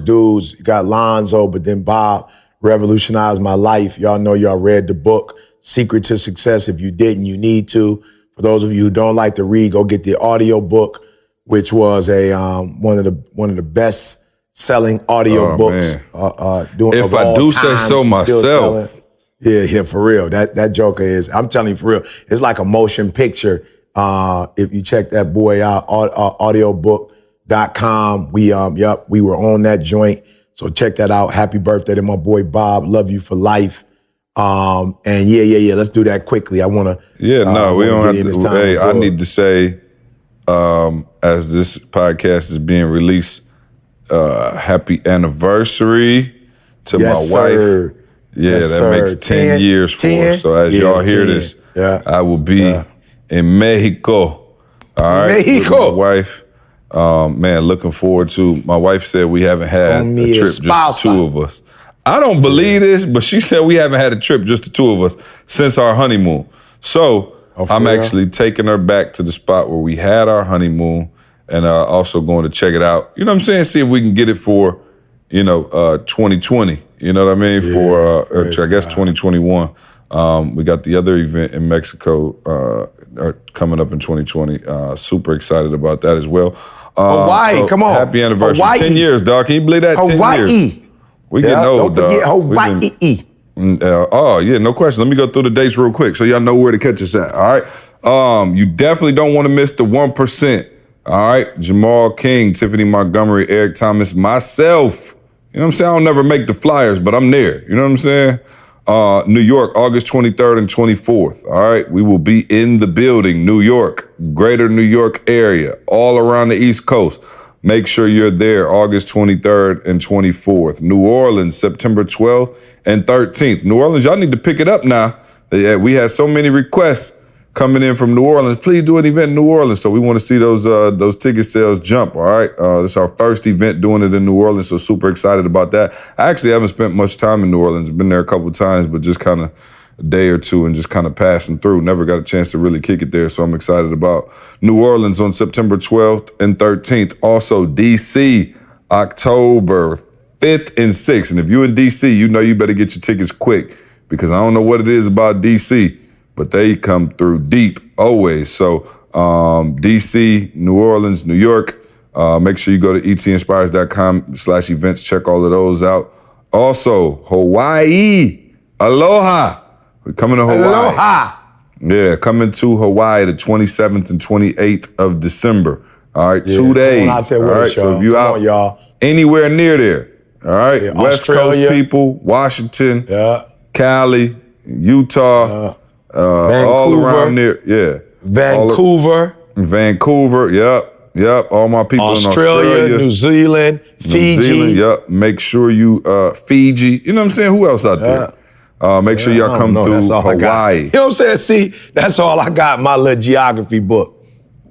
dudes. You got Lonzo, but then Bob revolutionized my life. Y'all know y'all read the book, Secret to Success. If you didn't, you need to. For those of you who don't like to read, go get the audio book, which was a one of the best selling audio books. If I do say so myself. Yeah, for real. That joker is, I'm telling you for real, it's like a motion picture. If you check that boy out, audiobook.com. We were on that joint. So check that out. Happy birthday to my boy Bob. Love you for life. And yeah. Let's do that quickly. I want to. Yeah, no, we don't have to. Hey, I need to say, as this podcast is being released, happy anniversary to my wife. Yeah, yes, that makes 10 years for us. So as y'all hear 10. This, I will be in Mexico. All right, Mexico. With my wife. Man, looking forward to. My wife said we haven't had On a me trip as just the two of us. I don't believe this, but she said we haven't had a trip just the two of us since our honeymoon. So I'm real? actually taking her back to the spot where we had our honeymoon, and also going to check it out. You know what I'm saying? See if we can get it for, 2020. You know what I mean? For I guess 2021. We got the other event in Mexico coming up in 2020. Super excited about that as well. Hawaii, come on. Happy anniversary. Hawaii. 10 years, dog. Can you believe that? 10 years. Hawaii. We getting old, don't forget dog. Hawaii. Yeah, no question. Let me go through the dates real quick so y'all know where to catch us at. All right. You definitely don't want to miss the 1%. All right. Jamal King, Tiffany Montgomery, Eric Thomas, myself. You know what I'm saying? I don't never make the flyers, but I'm there. You know what I'm saying? New York, August 23rd and 24th. All right. We will be in the building, New York, greater New York area, all around the East Coast. Make sure you're there August 23rd and 24th. New Orleans, September 12th and 13th. New Orleans, y'all need to pick it up now. We had so many requests coming in from New Orleans. Please do an event in New Orleans. So we want to see those ticket sales jump, all right? This is our first event doing it in New Orleans, so super excited about that. I actually haven't spent much time in New Orleans. I've been there a couple of times, but just kind of a day or two and just kind of passing through. Never got a chance to really kick it there, so I'm excited about New Orleans on September 12th and 13th. Also, D.C., October 5th and 6th. And if you're in D.C., you know you better get your tickets quick because I don't know what it is about D.C., but they come through deep always. So D.C., New Orleans, New York, make sure you go to etinspires.com/events. Check all of those out. Also, Hawaii. Aloha. We're coming to Hawaii. Aloha. Yeah, coming to Hawaii the 27th and 28th of December. All right, 2 days. Out there all with right, us, so if you come out on, y'all. anywhere near there, all right, Yeah, West Australia. Coast people, Washington, Yeah. Cali, Utah, all around there. Yeah, Vancouver. Vancouver. Yep. All my people Australia, in Australia, New Zealand, Fiji. New Zealand, yep. Make sure you Fiji. You know what I'm saying? Who else out there? Make sure y'all come through That's all I got. Hawaii. You know what I'm saying? See, that's all I got in my little geography book.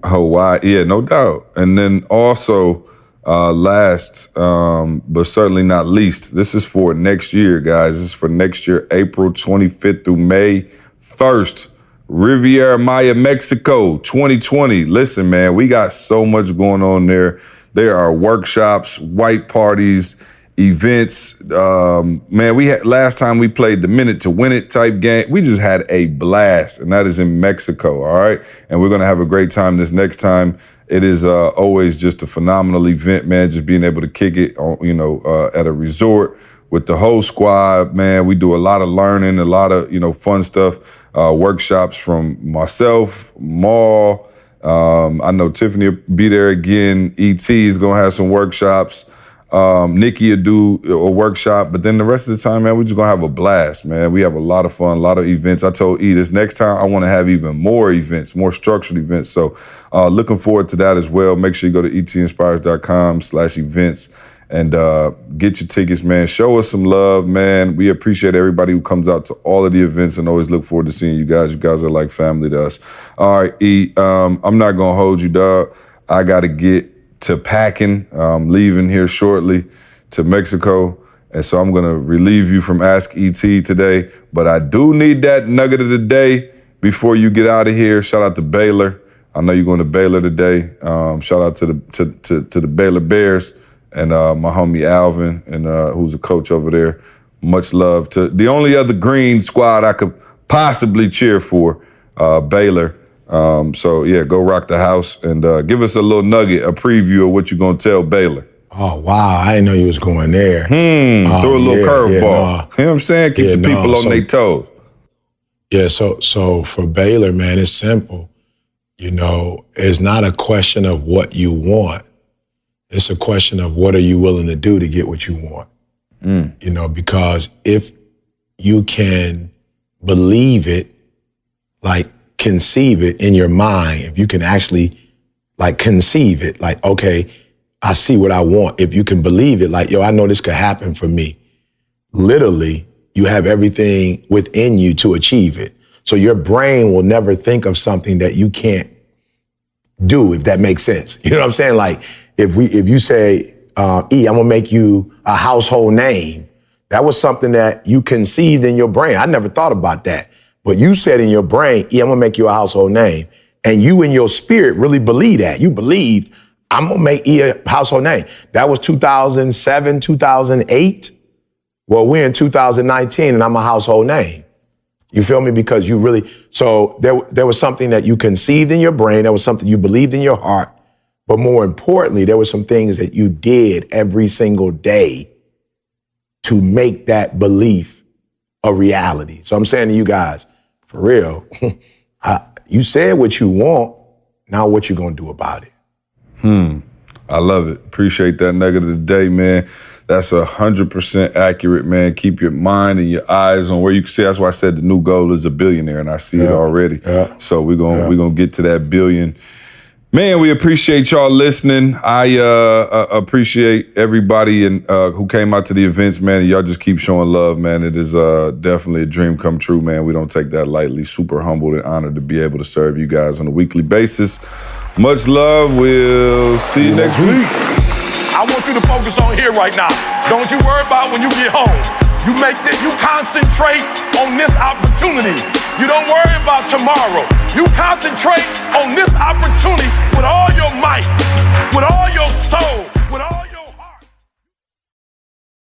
Hawaii, yeah, no doubt. And then also, last, but certainly not least, this is for next year, guys. This is for next year, April 25th through May 1st. Riviera Maya, Mexico, 2020. Listen, man, we got so much going on there. There are workshops, white parties, events. Man, we had last time we played the minute to win it type game. We just had a blast, and that is in Mexico. All right, and we're gonna have a great time this next time. It is always just a phenomenal event, man. Just being able to kick it, at a resort with the whole squad, man. We do a lot of learning, a lot of fun stuff. Workshops from myself, Maul. I know Tiffany will be there again. ET is gonna have some workshops. Nikki will do a workshop, but then the rest of the time, man, we're just gonna have a blast, man. We have a lot of fun, a lot of events. I told E this next time I want to have even more events, more structured events. So looking forward to that as well. Make sure you go to etinspires.com/events and get your tickets, man. Show us some love, man. We appreciate everybody who comes out to all of the events and always look forward to seeing you guys. You guys are like family to us. All right, E, I'm not gonna hold you, dog. I gotta get to packing. I'm leaving here shortly to Mexico. And so I'm gonna relieve you from Ask ET today. But I do need that nugget of the day before you get out of here. Shout out to Baylor. I know you're going to Baylor today. Shout out to the Baylor Bears and my homie Alvin, and who's a coach over there. Much love to the only other green squad I could possibly cheer for, Baylor. So yeah, go rock the house and give us a little nugget, a preview of what you're gonna tell Baylor. Oh wow, I didn't know you was going there. Throw a little curveball. Yeah, you know what I'm saying? Keep the people on their toes. Yeah, so for Baylor, man, it's simple. It's not a question of what you want. It's a question of what are you willing to do to get what you want. Because if you can believe it, like conceive it in your mind, if you can actually like conceive it, like, okay, I see what I want. If you can believe it, like, yo, I know this could happen for me. Literally, you have everything within you to achieve it. So your brain will never think of something that you can't do, if that makes sense. You know what I'm saying? Like, if you say, E, I'm gonna make you a household name, that was something that you conceived in your brain. I never thought about that. But you said in your brain, E, I'm gonna make you a household name. And you in your spirit really believe that. You believed, I'm gonna make E a household name. That was 2007, 2008. Well, we're in 2019 and I'm a household name. You feel me? Because you really, so there was something that you conceived in your brain. There was something you believed in your heart. But more importantly, there were some things that you did every single day to make that belief a reality. So I'm saying to you guys, for real, you said what you want. Now what you gonna do about it? I love it. Appreciate that nugget of the day, man. That's 100% accurate, man. Keep your mind and your eyes on where you can see. That's why I said the new goal is a billionaire, and I see it already. Yeah. So we're gonna get to that billion. Man, we appreciate y'all listening. I appreciate everybody who came out to the events, man. Y'all just keep showing love, man. It is definitely a dream come true, man. We don't take that lightly. Super humbled and honored to be able to serve you guys on a weekly basis. Much love. We'll see you next week. I want you to focus on here right now. Don't you worry about when you get home. You concentrate on this opportunity. You don't worry about tomorrow. You concentrate on this opportunity with all your might, with all your soul.